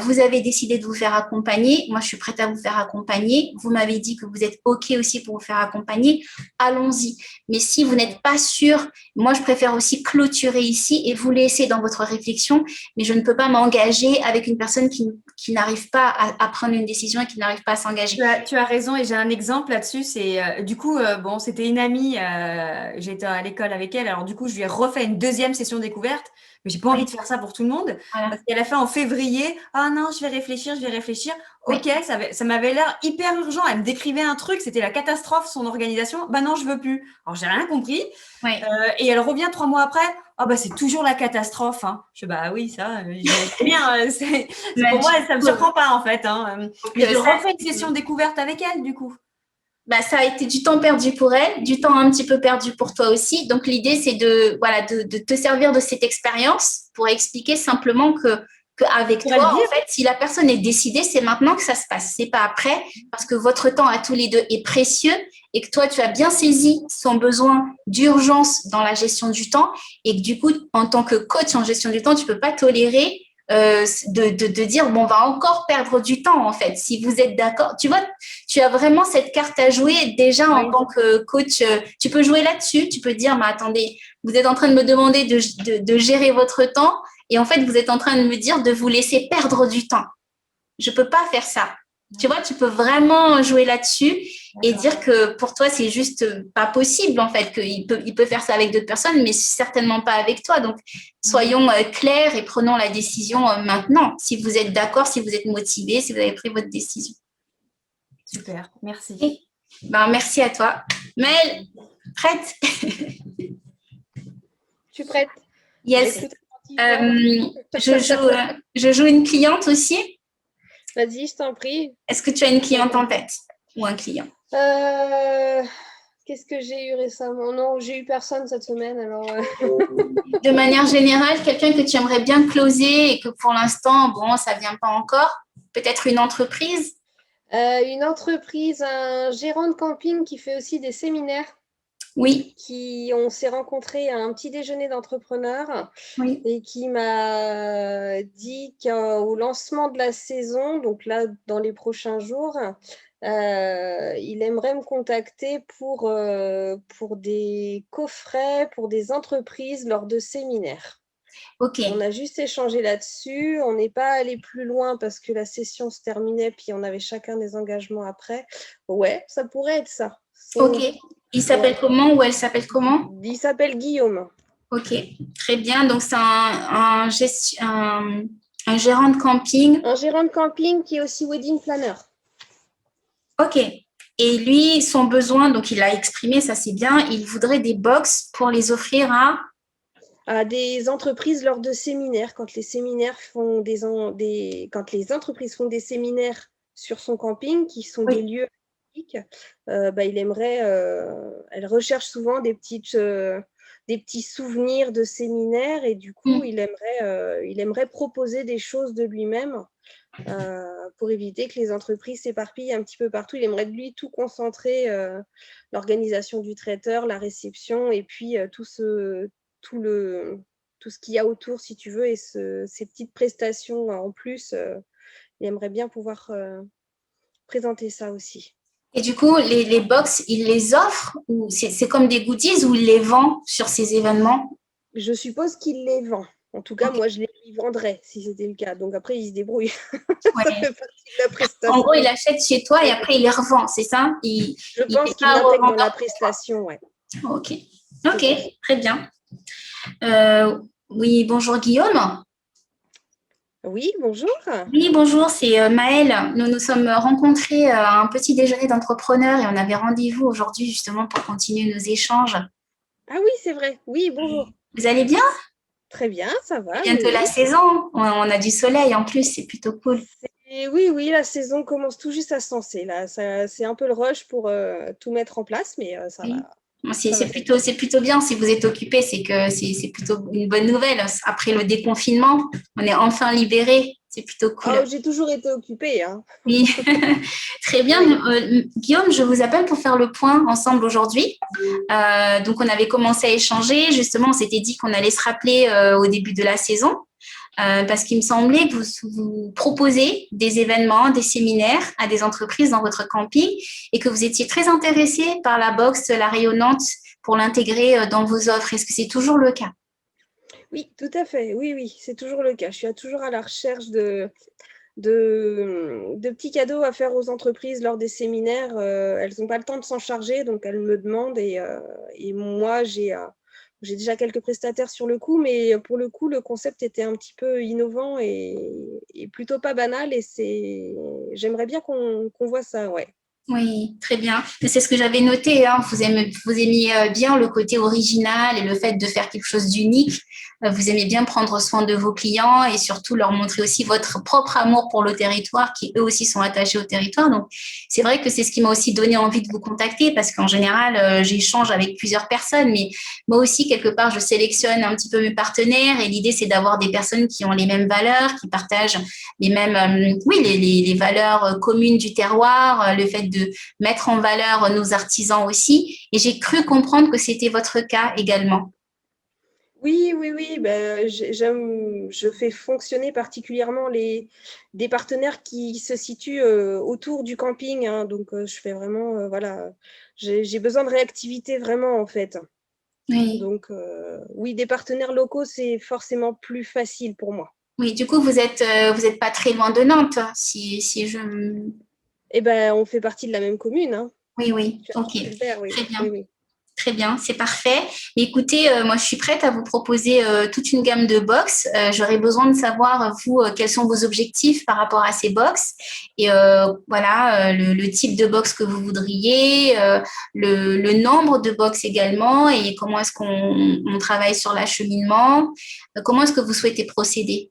Speaker 1: Vous avez décidé de vous faire accompagner. Moi, je suis prête à vous faire accompagner. Vous m'avez dit que vous êtes OK aussi pour vous faire accompagner. Allons-y. Mais si vous n'êtes pas sûr, moi, je préfère aussi clôturer ici et vous laisser dans votre réflexion. Mais je ne peux pas m'engager avec une personne qui n'arrive pas à prendre une décision et qui n'arrive pas à s'engager.
Speaker 2: Tu as raison et j'ai un exemple là-dessus. C'est du coup, c'était une amie, j'étais à l'école avec elle. Alors du coup, je lui ai refait une deuxième session découverte. Mais j'ai pas envie de faire ça pour tout le monde. Voilà. Parce qu'elle a fait en février. Ah non, je vais réfléchir. Ok, oui. Ça m'avait l'air hyper urgent. Elle me décrivait un truc, c'était la catastrophe, son organisation. Non, je veux plus. Alors j'ai rien compris. Oui. Et elle revient 3 mois après. Ah bah c'est toujours la catastrophe. Hein. Je fais bah oui, ça, c'est bien.
Speaker 1: Mais
Speaker 2: pour moi,
Speaker 1: du
Speaker 2: ça me
Speaker 1: coup,
Speaker 2: surprend pas en fait. Hein. Mais je
Speaker 1: ça,
Speaker 2: refais une session découverte avec elle du coup.
Speaker 1: bah, ça a été du temps perdu pour elle, du temps un petit peu perdu pour toi aussi. Donc, l'idée, c'est de, voilà, de te servir de cette expérience pour expliquer simplement qu'avec
Speaker 2: Pour elle
Speaker 1: toi,
Speaker 2: dire.
Speaker 1: en fait, si la personne est décidée, c'est maintenant que ça se passe. C'est pas après, parce que votre temps à tous les deux est précieux et que toi, tu as bien saisi son besoin d'urgence dans la gestion du temps et que du coup, en tant que coach en gestion du temps, tu peux pas tolérer de dire, bon, on va encore perdre du temps, en fait. Si vous êtes d'accord, tu vois, tu as vraiment cette carte à jouer déjà en
Speaker 2: Oui.
Speaker 1: tant que coach. Tu peux jouer là-dessus. Tu peux dire, mais attendez, vous êtes en train de me demander de gérer votre temps et en fait, vous êtes en train de me dire de vous laisser perdre du temps. Je ne peux pas faire ça. Tu vois, tu peux vraiment jouer là-dessus et dire que pour toi, c'est juste pas possible, en fait, il peut faire ça avec d'autres personnes, mais certainement pas avec toi. Donc, soyons clairs et prenons la décision maintenant. Si vous êtes d'accord, si vous êtes motivé, si vous avez pris votre décision.
Speaker 2: Super, merci.
Speaker 1: Okay. Ben, merci à toi. Maëlle, prête?
Speaker 3: Tu es prête?
Speaker 1: Yes.
Speaker 3: Écoute,
Speaker 1: Je joue une cliente aussi.
Speaker 3: vas-y, je t'en prie.
Speaker 1: Est-ce que tu as une cliente en tête ou un client?
Speaker 3: Qu'est-ce que j'ai eu récemment? Non, j'ai eu personne cette semaine. Alors,
Speaker 1: De manière générale, quelqu'un que tu aimerais bien closer et que pour l'instant, bon, ça ne vient pas encore. Peut-être une entreprise?
Speaker 3: une entreprise, un gérant de camping qui fait aussi des séminaires.
Speaker 1: Oui.
Speaker 3: On s'est rencontrés à un petit déjeuner d'entrepreneurs
Speaker 1: oui.
Speaker 3: Et qui m'a dit qu'au lancement de la saison, donc là dans les prochains jours, il aimerait me contacter pour des coffrets pour des entreprises lors de séminaires.
Speaker 1: Ok.
Speaker 3: On a juste échangé là-dessus, on n'est pas allé plus loin parce que la session se terminait puis on avait chacun des engagements après. Ouais, ça pourrait être ça.
Speaker 1: Ok. Il s'appelle comment ou elle s'appelle comment?
Speaker 3: Il s'appelle Guillaume.
Speaker 1: Ok, très bien. Donc, c'est un gérant de camping.
Speaker 3: Un gérant de camping qui est aussi wedding planner.
Speaker 1: Ok. Et lui, son besoin, donc il l'a exprimé, ça c'est bien, il voudrait des box pour les offrir
Speaker 3: à des entreprises lors de séminaires. Quand les séminaires font quand les entreprises font des séminaires sur son camping, qui sont des lieux publics, il aimerait, elle recherche souvent des petits souvenirs de séminaires et du coup, il aimerait proposer des choses de lui-même pour éviter que les entreprises s'éparpillent un petit peu partout. Il aimerait de lui tout concentrer, l'organisation du traiteur, la réception et puis tout ce qu'il y a autour, si tu veux, et ces petites prestations en plus, il aimerait bien pouvoir présenter ça aussi.
Speaker 1: Et du coup, les box, il les offre ou c'est comme des goodies ou il les vend sur ces événements?
Speaker 3: Je suppose qu'il les vend. En tout cas, moi, je les lui vendrais si c'était le cas. Donc après, il se débrouille.
Speaker 1: Ouais.
Speaker 3: Ça fait partie de la prestation.
Speaker 1: En gros, il achète chez toi et après, il les revend, c'est ça?
Speaker 3: Je pense qu'il l'intègre dans la prestation, ouais.
Speaker 1: Ok, très bien. Oui, bonjour Guillaume.
Speaker 3: Oui, bonjour.
Speaker 1: Oui, bonjour, c'est Maëlle. Nous nous sommes rencontrés à un petit déjeuner d'entrepreneurs et on avait rendez-vous aujourd'hui justement pour continuer nos échanges.
Speaker 3: Ah oui, c'est vrai. Oui, bonjour.
Speaker 1: Vous allez bien?
Speaker 3: Très bien, ça va.
Speaker 1: C'est bientôt la saison. On a du soleil en plus, c'est plutôt cool.
Speaker 3: Oui, la saison commence tout juste à se lancer. Là, c'est un peu le rush pour tout mettre en place, mais ça va.
Speaker 1: C'est plutôt bien si vous êtes occupé, c'est que c'est plutôt une bonne nouvelle. Après le déconfinement, on est enfin libérés. C'est plutôt cool.
Speaker 3: Oh, j'ai toujours été occupée. Hein.
Speaker 1: Oui, très bien. Guillaume, je vous appelle pour faire le point ensemble aujourd'hui. Donc, on avait commencé à échanger. Justement, on s'était dit qu'on allait se rappeler au début de la saison parce qu'il me semblait que vous proposez des événements, des séminaires à des entreprises dans votre camping et que vous étiez très intéressé par la box, la rayonnante pour l'intégrer dans vos offres. Est-ce que c'est toujours le cas?
Speaker 3: Oui, tout à fait. Oui, c'est toujours le cas. Je suis toujours à la recherche de petits cadeaux à faire aux entreprises lors des séminaires. Elles n'ont pas le temps de s'en charger, donc elles me demandent. Et moi, j'ai déjà quelques prestataires sur le coup, mais pour le coup, le concept était un petit peu innovant et plutôt pas banal. Et j'aimerais bien qu'on voit ça, ouais.
Speaker 1: Oui, très bien. C'est ce que j'avais noté, hein. Vous aimez bien le côté original et le fait de faire quelque chose d'unique. Vous aimez bien prendre soin de vos clients et surtout leur montrer aussi votre propre amour pour le territoire, qui eux aussi sont attachés au territoire. Donc, c'est vrai que c'est ce qui m'a aussi donné envie de vous contacter parce qu'en général, j'échange avec plusieurs personnes, mais moi aussi, quelque part, je sélectionne un petit peu mes partenaires et l'idée, c'est d'avoir des personnes qui ont les mêmes valeurs, qui partagent les mêmes, oui, les valeurs communes du terroir, le fait de mettre en valeur nos artisans aussi. Et j'ai cru comprendre que c'était votre cas également.
Speaker 3: Oui, oui, oui. Ben, je fais fonctionner particulièrement des partenaires qui se situent autour du camping, hein. Donc, je fais vraiment, voilà, j'ai besoin de réactivité vraiment, en fait.
Speaker 1: Oui,
Speaker 3: Donc, oui, des partenaires locaux, c'est forcément plus facile pour moi.
Speaker 1: oui. Du coup, vous êtes pas très loin de Nantes, si je.
Speaker 3: Eh ben, on fait partie de la même commune, hein.
Speaker 1: Oui, oui.
Speaker 3: Tu as
Speaker 1: Ok.
Speaker 3: pu le faire, oui,
Speaker 1: Très bien.
Speaker 3: oui, oui.
Speaker 1: Très bien, c'est parfait. Écoutez, moi, je suis prête à vous proposer toute une gamme de box. J'aurais besoin de savoir, vous, quels sont vos objectifs par rapport à ces box et voilà, le type de box que vous voudriez, le nombre de box également et comment est-ce qu'on travaille sur l'acheminement. Comment est-ce que vous souhaitez procéder?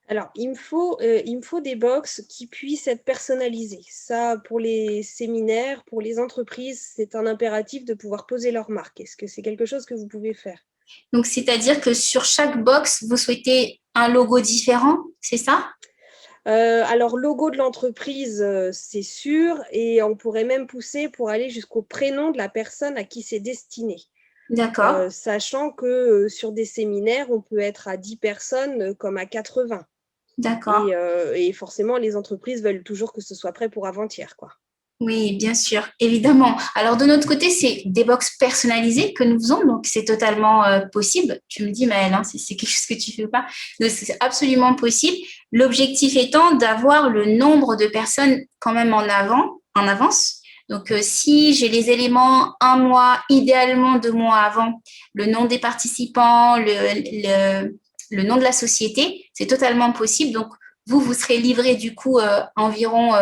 Speaker 3: Alors, il me faut des box qui puissent être personnalisées. Ça, pour les séminaires, pour les entreprises, c'est un impératif de pouvoir poser leur marque. Est-ce que c'est quelque chose que vous pouvez faire?
Speaker 1: Donc, c'est-à-dire que sur chaque box, vous souhaitez un logo différent, c'est ça?
Speaker 3: Alors, logo de l'entreprise, c'est sûr, et on pourrait même pousser pour aller jusqu'au prénom de la personne à qui c'est destiné.
Speaker 1: D'accord.
Speaker 3: Sachant que sur des séminaires, on peut être à 10 personnes comme à 80.
Speaker 1: D'accord.
Speaker 3: Et forcément, les entreprises veulent toujours que ce soit prêt pour avant-hier, quoi.
Speaker 1: Oui, bien sûr, évidemment. Alors, de notre côté, c'est des box personnalisées que nous faisons, donc c'est totalement possible. Tu me dis, Maëlle, hein, c'est quelque chose que tu fais pas. Donc, c'est absolument possible. L'objectif étant d'avoir le nombre de personnes quand même en avance. Donc, si j'ai les éléments un mois, idéalement 2 mois avant, le nom des participants, le nom de la société, c'est totalement possible. Donc, vous serez livré du coup environ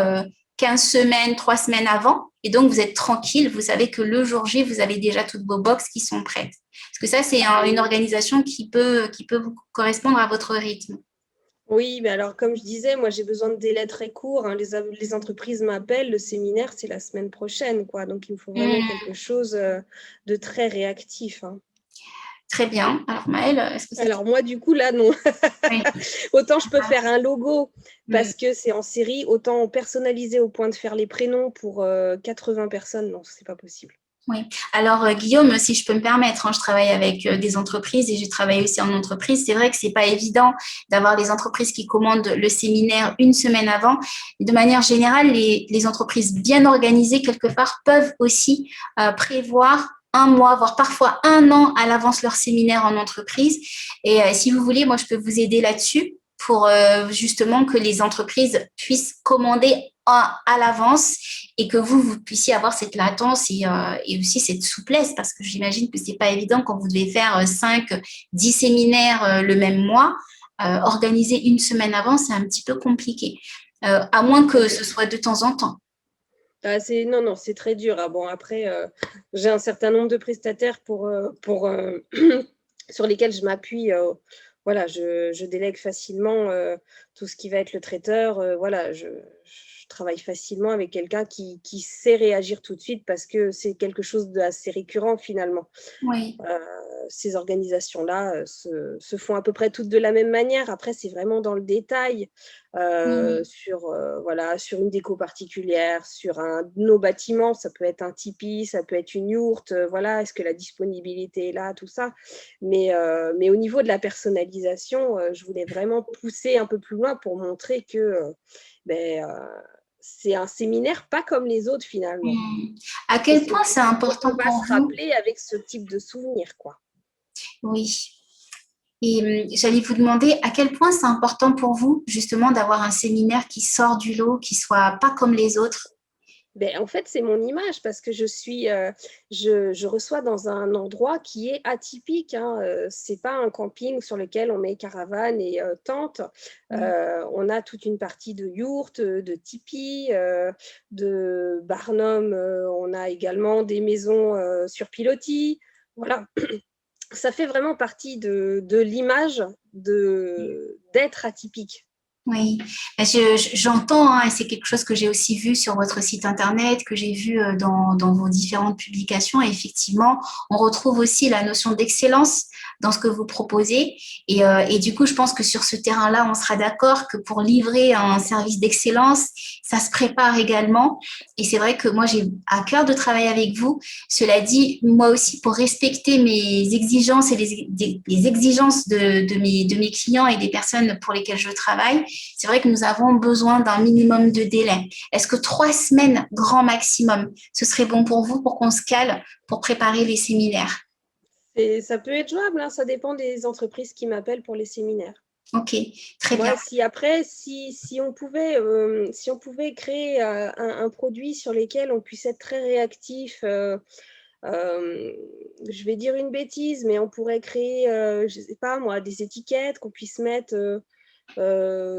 Speaker 1: 15 semaines, 3 semaines avant. Et donc, vous êtes tranquille. Vous savez que le jour J, vous avez déjà toutes vos box qui sont prêtes. Parce que ça, c'est une organisation qui peut vous correspondre à votre rythme.
Speaker 3: Oui, mais alors comme je disais, moi j'ai besoin de délais très courts, hein. Les entreprises m'appellent, le séminaire c'est la semaine prochaine, quoi. Donc il me faut vraiment quelque chose de très réactif, hein.
Speaker 1: Très bien. Alors, Maëlle, est-ce que ça te...
Speaker 3: Alors moi du coup là non.
Speaker 1: Oui.
Speaker 3: Autant je peux faire un logo
Speaker 1: Mm.
Speaker 3: parce que c'est en série, autant personnaliser au point de faire les prénoms pour 80 personnes, non, c'est pas possible.
Speaker 1: Oui. Alors, Guillaume, si je peux me permettre, hein, je travaille avec des entreprises et je travaille aussi en entreprise. C'est vrai que c'est pas évident d'avoir les entreprises qui commandent le séminaire une semaine avant. De manière générale, les entreprises bien organisées, quelque part, peuvent aussi prévoir un mois, voire parfois un an à l'avance leur séminaire en entreprise. Et si vous voulez, moi, je peux vous aider là-dessus pour justement que les entreprises puissent commander à l'avance et que vous puissiez avoir cette latence et aussi cette souplesse, parce que j'imagine que ce n'est pas évident quand vous devez faire 5, 10 séminaires le même mois. Organiser une semaine avant, c'est un petit peu compliqué, à moins que ce soit de temps en temps.
Speaker 3: Non, non, c'est très dur. Ah, bon, après, j'ai un certain nombre de prestataires sur lesquels je m'appuie. Voilà, je délègue facilement tout ce qui va être le traiteur. Voilà, je travaille facilement avec quelqu'un qui sait réagir tout de suite parce que c'est quelque chose d'assez récurrent finalement.
Speaker 1: Oui.
Speaker 3: Ces organisations-là se font à peu près toutes de la même manière. Après, c'est vraiment dans le détail, voilà, sur une déco particulière, sur un de nos bâtiments. Ça peut être un tipi, ça peut être une yourte. Voilà, est-ce que la disponibilité est là, tout ça. Mais au niveau de la personnalisation, je voulais vraiment pousser un peu plus loin pour montrer que c'est un séminaire pas comme les autres finalement.
Speaker 1: À
Speaker 3: Et
Speaker 1: quel point c'est
Speaker 3: on
Speaker 1: important
Speaker 3: va
Speaker 1: pour
Speaker 3: se
Speaker 1: vous?
Speaker 3: rappeler avec ce type de souvenir, quoi.
Speaker 1: Oui. Et j'allais vous demander à quel point c'est important pour vous, justement, d'avoir un séminaire qui sort du lot, qui soit pas comme les autres.
Speaker 3: Ben, en fait, c'est mon image parce que je reçois dans un endroit qui est atypique, hein. C'est pas un camping sur lequel on met caravane et tente. On a toute une partie de yourte, de tipi, de barnum. On a également des maisons sur pilotis. Voilà, ça fait vraiment partie de l'image d'être atypique.
Speaker 1: Oui, j'entends, hein, et c'est quelque chose que j'ai aussi vu sur votre site internet, que j'ai vu dans vos différentes publications. Et effectivement, on retrouve aussi la notion d'excellence dans ce que vous proposez. Et du coup, je pense que sur ce terrain-là, on sera d'accord que pour livrer un service d'excellence, ça se prépare également. Et c'est vrai que moi, j'ai à cœur de travailler avec vous. Cela dit, moi aussi, pour respecter mes exigences et les exigences de mes clients et des personnes pour lesquelles je travaille, c'est vrai que nous avons besoin d'un minimum de délai. Est-ce que 3 semaines, grand maximum, ce serait bon pour vous pour qu'on se cale pour préparer les séminaires?
Speaker 3: Et ça peut être jouable, hein, ça dépend des entreprises qui m'appellent pour les séminaires.
Speaker 1: Ok, très bien.
Speaker 3: Moi, si on pouvait créer un produit sur lequel on puisse être très réactif, je vais dire une bêtise, mais on pourrait créer, je ne sais pas moi, des étiquettes qu'on puisse mettre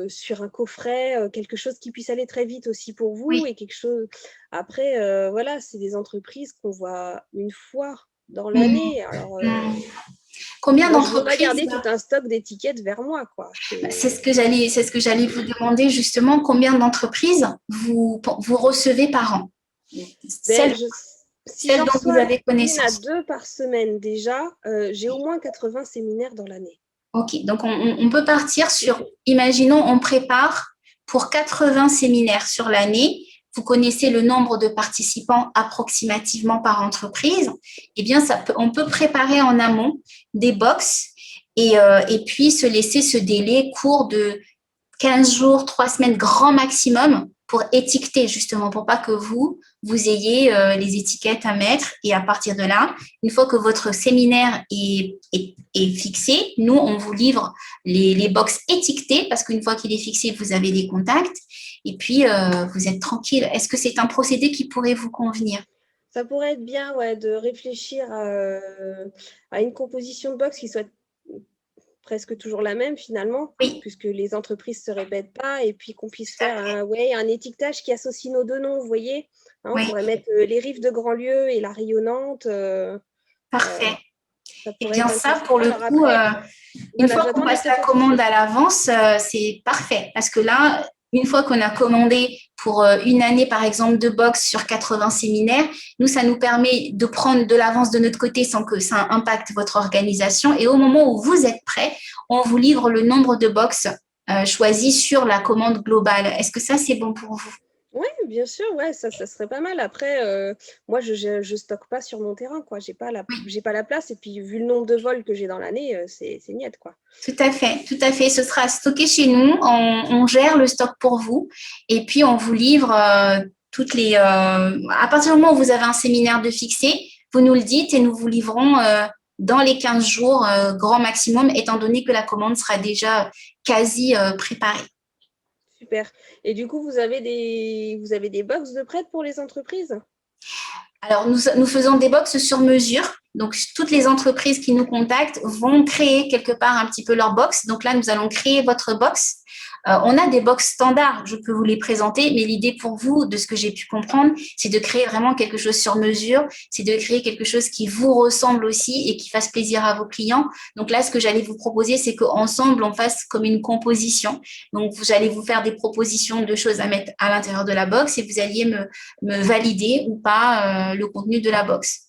Speaker 3: sur un coffret, quelque chose qui puisse aller très vite aussi pour vous
Speaker 1: Oui.
Speaker 3: et quelque chose. Après, voilà, c'est des entreprises qu'on voit une fois dans
Speaker 1: Hmm,
Speaker 3: l'année. Alors,
Speaker 1: hmm. Combien
Speaker 3: moi, je ne veux pas
Speaker 1: d'entreprises?
Speaker 3: garder tout un stock d'étiquettes vers moi, quoi.
Speaker 1: C'est ce que j'allais vous demander justement. Combien d'entreprises vous recevez par an?
Speaker 3: Ben,
Speaker 1: Celles,
Speaker 3: si
Speaker 1: celles
Speaker 3: j'en
Speaker 1: dont vous
Speaker 3: reçois
Speaker 1: avez
Speaker 3: une à
Speaker 1: connaissance.
Speaker 3: deux par semaine déjà, j'ai au moins 80 séminaires dans l'année.
Speaker 1: Ok, donc on peut partir sur, imaginons, on prépare pour 80 séminaires sur l'année. Vous connaissez le nombre de participants approximativement par entreprise. Eh bien, on peut préparer en amont des box et puis se laisser ce délai court de 15 jours, 3 semaines grand maximum pour étiqueter justement, pour pas que vous ayez les étiquettes à mettre. Et à partir de là, une fois que votre séminaire est fixé, nous, on vous livre les box étiquetées parce qu'une fois qu'il est fixé, vous avez des contacts et puis vous êtes tranquille. Est-ce que c'est un procédé qui pourrait vous convenir?
Speaker 3: Ça pourrait être bien, ouais, de réfléchir à une composition de box qui soit presque toujours la même finalement,
Speaker 1: Oui,
Speaker 3: puisque les entreprises ne se répètent pas, et puis qu'on puisse faire un étiquetage qui associe nos deux noms, vous voyez. Hein, on
Speaker 1: oui,
Speaker 3: pourrait mettre les rives de Grandlieu et la rayonnante.
Speaker 1: parfait.
Speaker 3: Ça
Speaker 1: Eh
Speaker 3: pourrait
Speaker 1: bien,
Speaker 3: être
Speaker 1: ça,
Speaker 3: intéressant.
Speaker 1: pour le
Speaker 3: Alors
Speaker 1: coup,
Speaker 3: après,
Speaker 1: une
Speaker 3: voilà,
Speaker 1: fois qu'on
Speaker 3: j'attends les
Speaker 1: passe la commande
Speaker 3: propositions.
Speaker 1: à l'avance, c'est parfait. Parce que là, une fois qu'on a commandé pour une année, par exemple, de box sur 80 séminaires, nous, ça nous permet de prendre de l'avance de notre côté sans que ça impacte votre organisation. Et au moment où vous êtes prêt, on vous livre le nombre de box choisis sur la commande globale. Est-ce que ça, c'est bon pour vous?
Speaker 3: Oui, bien sûr, ouais, ça serait pas mal. Après, moi, je stocke pas sur mon terrain, quoi. J'ai pas la place. Et puis, vu le nombre de vols que j'ai dans l'année, c'est niette, quoi.
Speaker 1: Tout à fait, tout à fait. Ce sera stocké chez nous. On gère le stock pour vous et puis on vous livre à partir du moment où vous avez un séminaire de fixé, vous nous le dites et nous vous livrons dans les 15 jours grand maximum, étant donné que la commande sera déjà quasi préparée.
Speaker 3: Super. Et du coup, vous avez des box de prêt pour les entreprises?
Speaker 1: Alors, nous faisons des box sur mesure. Donc, toutes les entreprises qui nous contactent vont créer quelque part un petit peu leur box. Donc là, nous allons créer votre box. On a des box standards, je peux vous les présenter, mais l'idée pour vous, de ce que j'ai pu comprendre, c'est de créer vraiment quelque chose sur mesure, c'est de créer quelque chose qui vous ressemble aussi et qui fasse plaisir à vos clients. Donc là, ce que j'allais vous proposer, c'est qu'ensemble, on fasse comme une composition. Donc, j'allais vous faire des propositions de choses à mettre à l'intérieur de la box et vous alliez me valider ou pas le contenu de la box.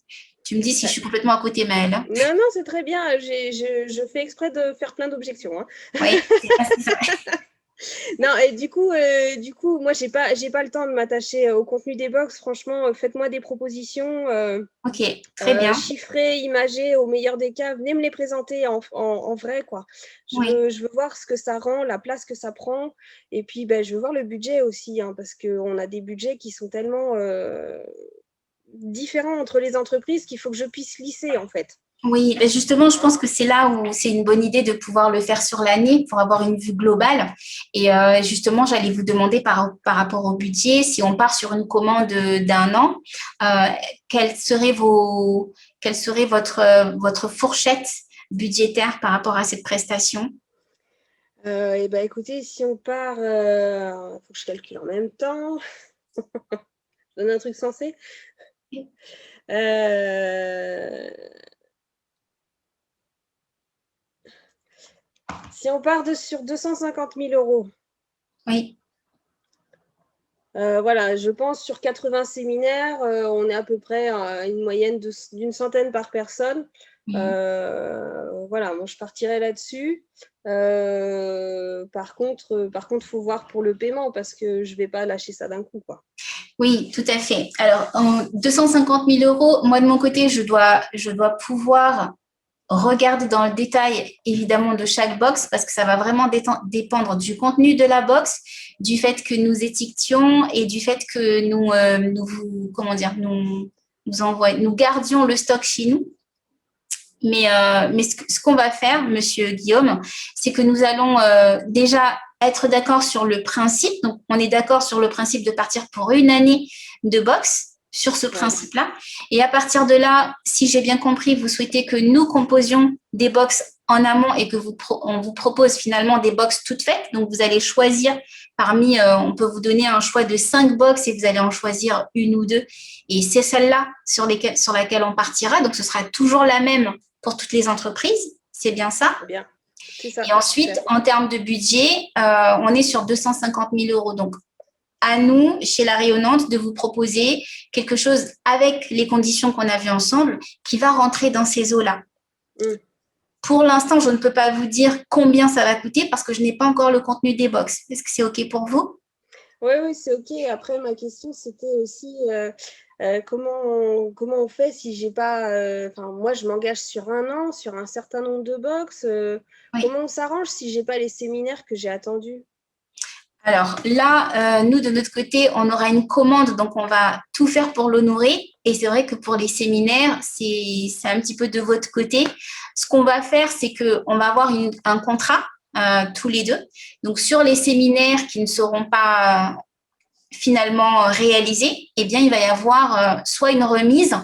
Speaker 1: Tu me dis si je suis complètement à côté, Maëlle. Hein.
Speaker 3: Non, non, c'est très bien. Je fais exprès de faire plein d'objections, hein.
Speaker 1: Oui, c'est ça.
Speaker 3: Non, et du coup, moi, j'ai pas le temps de m'attacher au contenu des box. Franchement, faites-moi des propositions
Speaker 1: Ok, très bien.
Speaker 3: chiffrées, imagées, au meilleur des cas. Venez me les présenter en vrai, quoi.
Speaker 1: Oui.
Speaker 3: Je veux voir ce que ça rend, la place que ça prend. Et puis, ben, je veux voir le budget aussi, hein, parce qu'on a des budgets qui sont tellement différents entre les entreprises qu'il faut que je puisse lisser, en fait.
Speaker 1: Oui, mais justement, je pense que c'est là où c'est une bonne idée de pouvoir le faire sur l'année pour avoir une vue globale. Et justement, j'allais vous demander par rapport au budget, si on part sur une commande d'un an, euh, quelle serait votre fourchette budgétaire par rapport à cette prestation?
Speaker 3: Et ben écoutez, si on part, faut que je calcule en même temps. Je donne un truc sensé. Euh, Si on part sur 250 000 euros,
Speaker 1: Oui,
Speaker 3: voilà, je pense sur 80 séminaires, on est à peu près à une moyenne d'une centaine par personne.
Speaker 1: oui.
Speaker 3: Voilà, moi je partirais là-dessus. Par contre, faut voir pour le paiement parce que je vais pas lâcher ça d'un coup, quoi.
Speaker 1: Oui, tout à fait. Alors, en 250 000 euros, moi de mon côté, je dois pouvoir regarder dans le détail, évidemment, de chaque box parce que ça va vraiment dépendre du contenu de la box, du fait que nous étiquetions et du fait que comment dire, nous gardions le stock chez nous. Mais ce qu'on va faire, Monsieur Guillaume, c'est que nous allons déjà être d'accord sur le principe. Donc, on est d'accord sur le principe de partir pour une année de boxe sur ce principe-là. Et à partir de là, si j'ai bien compris, vous souhaitez que nous composions des box en amont et que on vous propose finalement des box toutes faites. Donc, vous allez choisir parmi, on peut vous donner un choix de 5 box et vous allez en choisir une ou deux. Et c'est celle-là sur laquelle on partira. Donc, ce sera toujours la même pour toutes les entreprises. C'est bien ça?
Speaker 3: C'est bien. C'est ça.
Speaker 1: Et ensuite, en termes de budget, on est sur 250 000 euros. Donc, à nous, chez La Rayonnante, de vous proposer quelque chose avec les conditions qu'on a vues ensemble qui va rentrer dans ces eaux-là. Pour l'instant, je ne peux pas vous dire combien ça va coûter parce que je n'ai pas encore le contenu des box. Est-ce que c'est OK pour vous?
Speaker 3: Oui, c'est OK. Après, ma question, c'était aussi comment on fait si j'ai pas. Moi, je m'engage sur un an, sur un certain nombre de box.
Speaker 1: Oui.
Speaker 3: Comment on s'arrange si j'ai pas les séminaires que j'ai attendus?
Speaker 1: Alors là, nous, de notre côté, on aura une commande, donc on va tout faire pour l'honorer. Et c'est vrai que pour les séminaires, c'est un petit peu de votre côté. Ce qu'on va faire, c'est qu'on va avoir un contrat tous les deux. Donc sur les séminaires qui ne seront pas finalement réalisés, eh bien, il va y avoir soit une remise,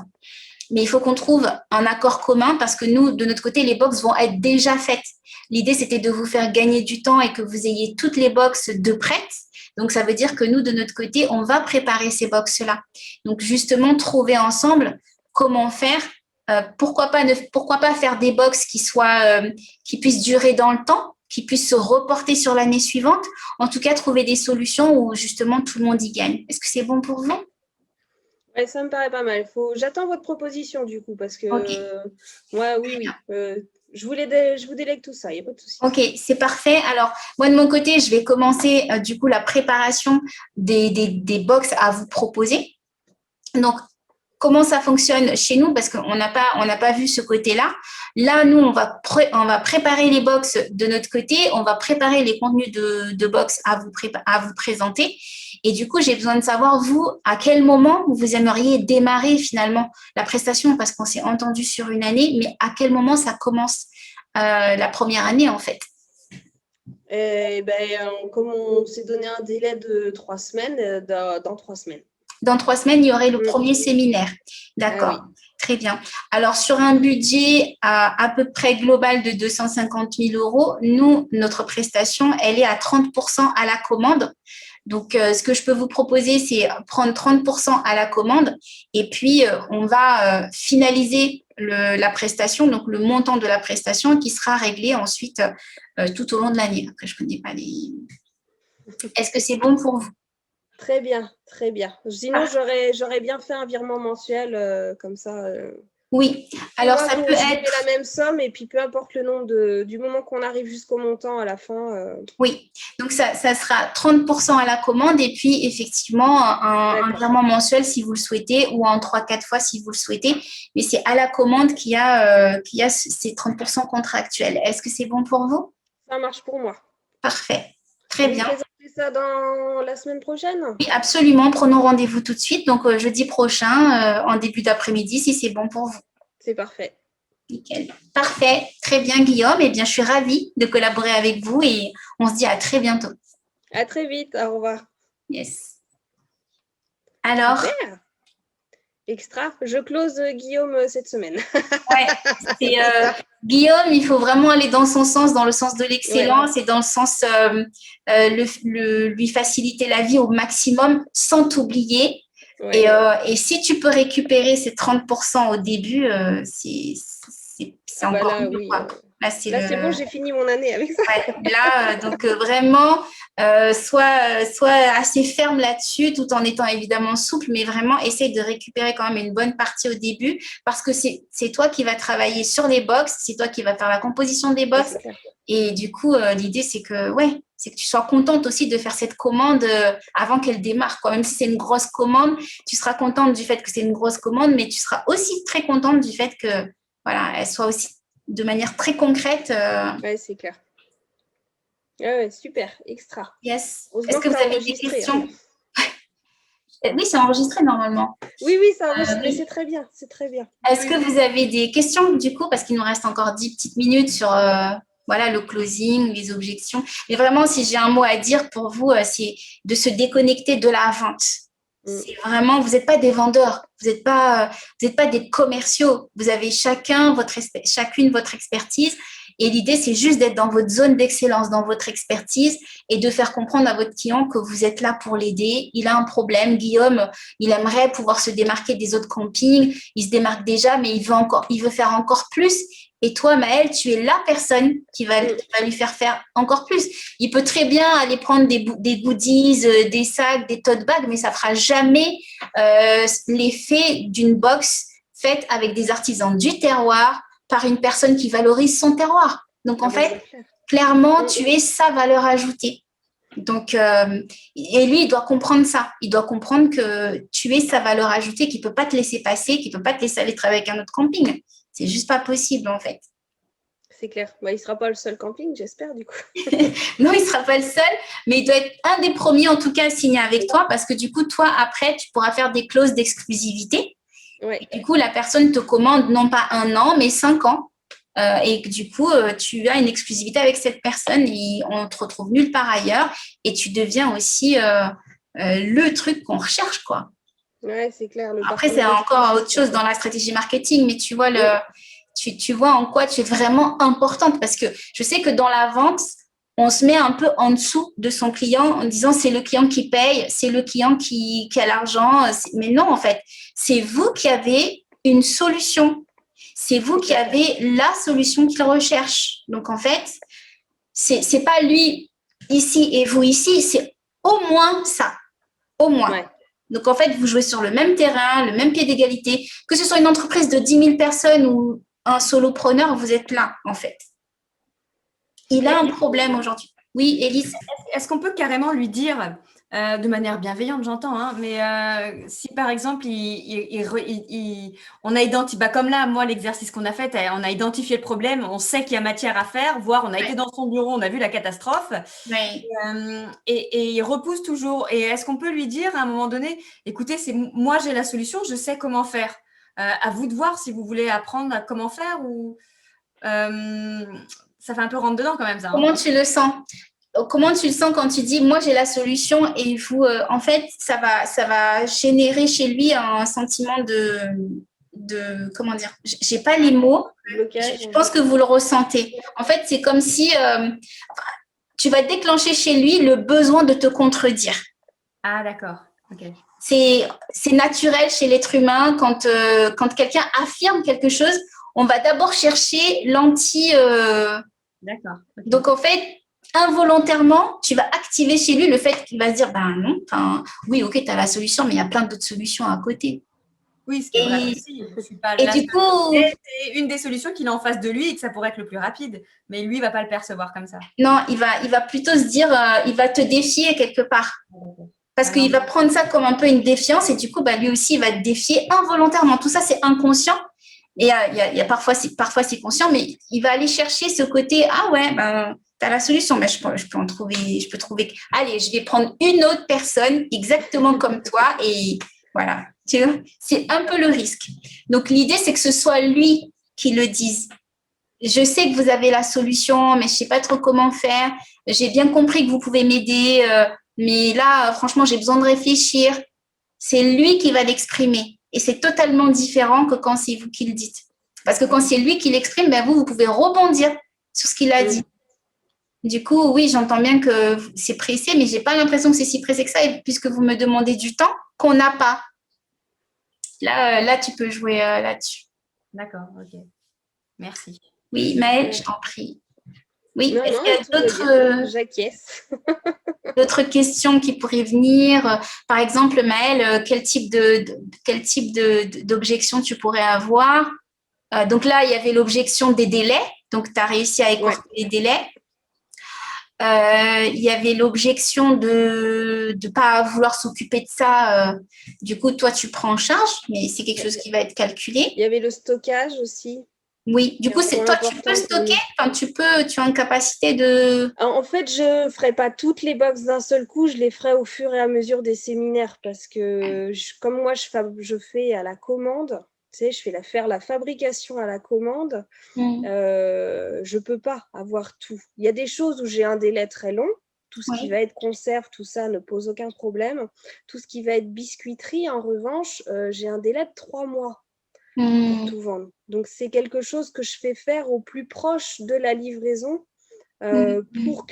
Speaker 1: mais il faut qu'on trouve un accord commun parce que nous, de notre côté, les box vont être déjà faites. L'idée, c'était de vous faire gagner du temps et que vous ayez toutes les box de prêtes. Donc, ça veut dire que nous, de notre côté, on va préparer ces box-là. Donc, justement, trouver ensemble comment faire. Pourquoi pas faire des box qui puissent durer dans le temps, qui puissent se reporter sur l'année suivante. En tout cas, trouver des solutions où justement tout le monde y gagne. Est-ce que c'est bon pour vous?
Speaker 3: Ouais, ça me paraît pas mal. J'attends votre proposition du coup parce que
Speaker 1: Ok.
Speaker 3: moi, oui. Je vous délègue tout ça, il n'y a pas de souci.
Speaker 1: Ok, c'est parfait. Alors, moi, de mon côté, je vais commencer du coup la préparation des box à vous proposer. Donc, comment ça fonctionne chez nous? Parce qu'on n'a pas vu ce côté-là. Là, nous, on va préparer les box de notre côté. On va préparer les contenus de box à vous présenter. Et du coup, j'ai besoin de savoir, vous, à quel moment vous aimeriez démarrer finalement la prestation? Parce qu'on s'est entendu sur une année, mais à quel moment ça commence la première année, en fait?
Speaker 3: Comme on s'est donné un délai de 3 semaines, dans 3 semaines.
Speaker 1: Dans 3 semaines, il y aurait le premier séminaire. D'accord,
Speaker 3: oui.
Speaker 1: Très bien. Alors, sur un budget à peu près global de 250 000 euros, nous, notre prestation, elle est à 30% à la commande. Donc, ce que je peux vous proposer, c'est prendre 30% à la commande et puis on va finaliser la prestation, donc le montant de la prestation qui sera réglé ensuite tout au long de l'année. Après, je ne connais pas les… Est-ce que c'est bon pour vous?
Speaker 3: Très bien, très bien. Sinon, j'aurais bien fait un virement mensuel comme ça.
Speaker 1: Oui, alors ça peut
Speaker 3: je mets
Speaker 1: être…
Speaker 3: la même somme et puis peu importe le nombre du moment qu'on arrive jusqu'au montant à la fin.
Speaker 1: Oui, donc ça sera 30% à la commande et puis effectivement un virement mensuel si vous le souhaitez ou en 3-4 fois si vous le souhaitez. Mais c'est à la commande qu'il y a ces 30% contractuels. Est-ce que c'est bon pour vous?
Speaker 3: Ça marche pour moi.
Speaker 1: Parfait, très
Speaker 3: Vous
Speaker 1: bien.
Speaker 3: présentez ça dans la semaine prochaine?
Speaker 1: Oui, absolument, prenons rendez-vous tout de suite. Donc jeudi prochain, en début d'après-midi, si c'est bon pour vous.
Speaker 3: C'est parfait.
Speaker 1: Nickel. Parfait. Très bien, Guillaume. Eh bien, je suis ravie de collaborer avec vous et on se dit à très bientôt.
Speaker 3: À très vite. Au revoir.
Speaker 1: Yes. Alors,
Speaker 3: Super. Extra. Je close Guillaume cette semaine.
Speaker 1: c'est Guillaume, il faut vraiment aller dans son sens, dans le sens de l'excellence et dans le sens lui faciliter la vie au maximum sans t'oublier.
Speaker 3: Ouais.
Speaker 1: Et si tu peux récupérer ces 30% au début, c'est encore
Speaker 3: là,
Speaker 1: mieux,
Speaker 3: oui,
Speaker 1: quoi. Là,
Speaker 3: c'est bon, j'ai fini mon année avec ça.
Speaker 1: Ouais, là, donc vraiment, sois assez ferme là-dessus, tout en étant évidemment souple, mais vraiment essaye de récupérer quand même une bonne partie au début, parce que c'est toi qui vas travailler sur les box, c'est toi qui vas faire la composition des box. Et du coup, l'idée, c'est que tu sois contente aussi de faire cette commande avant qu'elle démarre, quoi. Même si c'est une grosse commande, tu seras contente du fait que c'est une grosse commande, mais tu seras aussi très contente du fait que, voilà, elle soit aussi de manière très concrète.
Speaker 3: Ouais, c'est clair. Ouais, super, extra.
Speaker 1: Yes. Est-ce que vous avez des questions? Oui, c'est enregistré normalement.
Speaker 3: Oui, c'est enregistré, c'est très bien, c'est très bien.
Speaker 1: Est-ce que vous avez des questions du coup, parce qu'il nous reste encore 10 petites minutes sur le closing, les objections. Mais vraiment, si j'ai un mot à dire pour vous, c'est de se déconnecter de la vente. C'est vraiment, vous n'êtes pas des vendeurs, vous n'êtes pas des commerciaux. Vous avez chacune votre expertise. Et l'idée, c'est juste d'être dans votre zone d'excellence, dans votre expertise et de faire comprendre à votre client que vous êtes là pour l'aider. Il a un problème. Guillaume, il aimerait pouvoir se démarquer des autres campings. Il se démarque déjà, mais il veut faire encore plus. Et toi, Maëlle, tu es la personne qui va lui faire encore plus. Il peut très bien aller prendre des goodies, des sacs, des tote bags, mais ça ne fera jamais l'effet d'une box faite avec des artisans du terroir par une personne qui valorise son terroir. Donc, en fait, clairement, tu es sa valeur ajoutée. Donc, et lui, il doit comprendre ça. Il doit comprendre que tu es sa valeur ajoutée, qu'il ne peut pas te laisser passer, qu'il ne peut pas te laisser aller travailler avec un autre camping. C'est juste pas possible, en fait.
Speaker 3: C'est clair. Il ne sera pas le seul camping, j'espère, du coup.
Speaker 1: Non, il ne sera pas le seul, mais il doit être un des premiers, en tout cas, à signer avec toi, parce que du coup, toi, après, tu pourras faire des clauses d'exclusivité.
Speaker 3: Ouais.
Speaker 1: Et du coup, la personne te commande non pas 1 an, mais 5 ans. Et du coup, tu as une exclusivité avec cette personne et on ne te retrouve nulle part ailleurs. Et tu deviens aussi le truc qu'on recherche, quoi.
Speaker 3: Ouais, c'est clair.
Speaker 1: Après, c'est encore autre chose dans la stratégie marketing, mais tu vois, tu vois en quoi tu es vraiment importante. Parce que je sais que dans la vente, on se met un peu en dessous de son client en disant c'est le client qui paye, c'est le client qui a l'argent. Mais non, en fait, c'est vous qui avez une solution. C'est vous qui avez la solution qu'il recherche. Donc, en fait, c'est pas lui ici et vous ici, c'est au moins ça. Au moins. Ouais. Donc, en fait, vous jouez sur le même terrain, le même pied d'égalité. Que ce soit une entreprise de 10 000 personnes ou un solopreneur, vous êtes là, en fait. Il a un problème aujourd'hui. Oui, Élise.
Speaker 2: Est-ce qu'on peut carrément lui dire, de manière bienveillante, j'entends, hein, mais si par exemple, on a identifié, comme là, moi, l'exercice qu'on a fait, on a identifié le problème, on sait qu'il y a matière à faire, voire on a été dans son bureau, on a vu la catastrophe, et il repousse toujours. Et est-ce qu'on peut lui dire à un moment donné, écoutez, moi j'ai la solution, je sais comment faire. À vous de voir si vous voulez apprendre à comment faire ou ça fait un peu rentre dedans quand même ça.
Speaker 1: Comment tu le sens? Comment tu le sens quand tu dis moi j'ai la solution et vous en fait ça va générer chez lui un sentiment de comment dire, j'ai pas les mots, je pense que vous le ressentez. En fait, c'est comme si tu vas déclencher chez lui le besoin de te contredire.
Speaker 2: Ah d'accord. OK.
Speaker 1: C'est naturel chez l'être humain quand quelqu'un affirme quelque chose, on va d'abord chercher l'anti
Speaker 2: D'accord. Okay.
Speaker 1: Donc en fait involontairement, tu vas activer chez lui le fait qu'il va se dire ben non, oui, ok, tu as la solution, mais il y a plein d'autres solutions à côté.
Speaker 2: Oui, ce qui est vrai aussi. Je suis pas
Speaker 1: et du coup,
Speaker 2: c'est une des solutions qu'il a en face de lui et que ça pourrait être le plus rapide, mais lui, il ne va pas le percevoir comme ça.
Speaker 1: Non, il va plutôt se dire, il va te défier quelque part. Parce qu'il va prendre ça comme un peu une défiance et du coup, lui aussi, il va te défier involontairement. Tout ça, c'est inconscient. Et il y a parfois c'est conscient, mais il va aller chercher ce côté, ah ouais, tu as la solution, mais je peux trouver. Allez, je vais prendre une autre personne exactement comme toi et voilà. Tu vois, c'est un peu le risque. Donc, l'idée, c'est que ce soit lui qui le disent. Je sais que vous avez la solution, mais je ne sais pas trop comment faire. J'ai bien compris que vous pouvez m'aider, mais là, franchement, j'ai besoin de réfléchir. C'est lui qui va l'exprimer. Et c'est totalement différent que quand c'est vous qui le dites. Parce que quand c'est lui qui l'exprime, ben vous pouvez rebondir sur ce qu'il a dit. Du coup, oui, j'entends bien que c'est pressé, mais je n'ai pas l'impression que c'est si pressé que ça, puisque vous me demandez du temps qu'on n'a pas. Là, tu peux jouer là-dessus.
Speaker 2: D'accord, ok. Merci.
Speaker 1: Oui, Maëlle, je t'en prie. Oui,
Speaker 3: Non,
Speaker 1: est-ce qu'il y a
Speaker 3: j'acquiesce.
Speaker 1: d'autres questions qui pourraient venir? Par exemple, Maëlle, quel type d'objection tu pourrais avoir? Donc là, il y avait l'objection des délais. Donc, tu as réussi à écourter les délais. Il y avait l'objection de ne pas vouloir s'occuper de ça. Du coup, toi, tu prends en charge, mais c'est quelque chose qui va être calculé.
Speaker 3: Il y avait le stockage aussi.
Speaker 1: Oui, du coup, c'est toi, tu peux stocker. Enfin, tu as une capacité de…
Speaker 3: En fait, je ne ferai pas toutes les box d'un seul coup, je les ferai au fur et à mesure des séminaires parce que comme moi, je fais à la commande, tu sais, je fais la fabrication à la commande, je ne peux pas avoir tout. Il y a des choses où j'ai un délai très long. Tout ce qui va être conserve, tout ça ne pose aucun problème. Tout ce qui va être biscuiterie, en revanche, j'ai un délai de 3 mois. Pour tout vendre. Donc, c'est quelque chose que je fais faire au plus proche de la livraison pour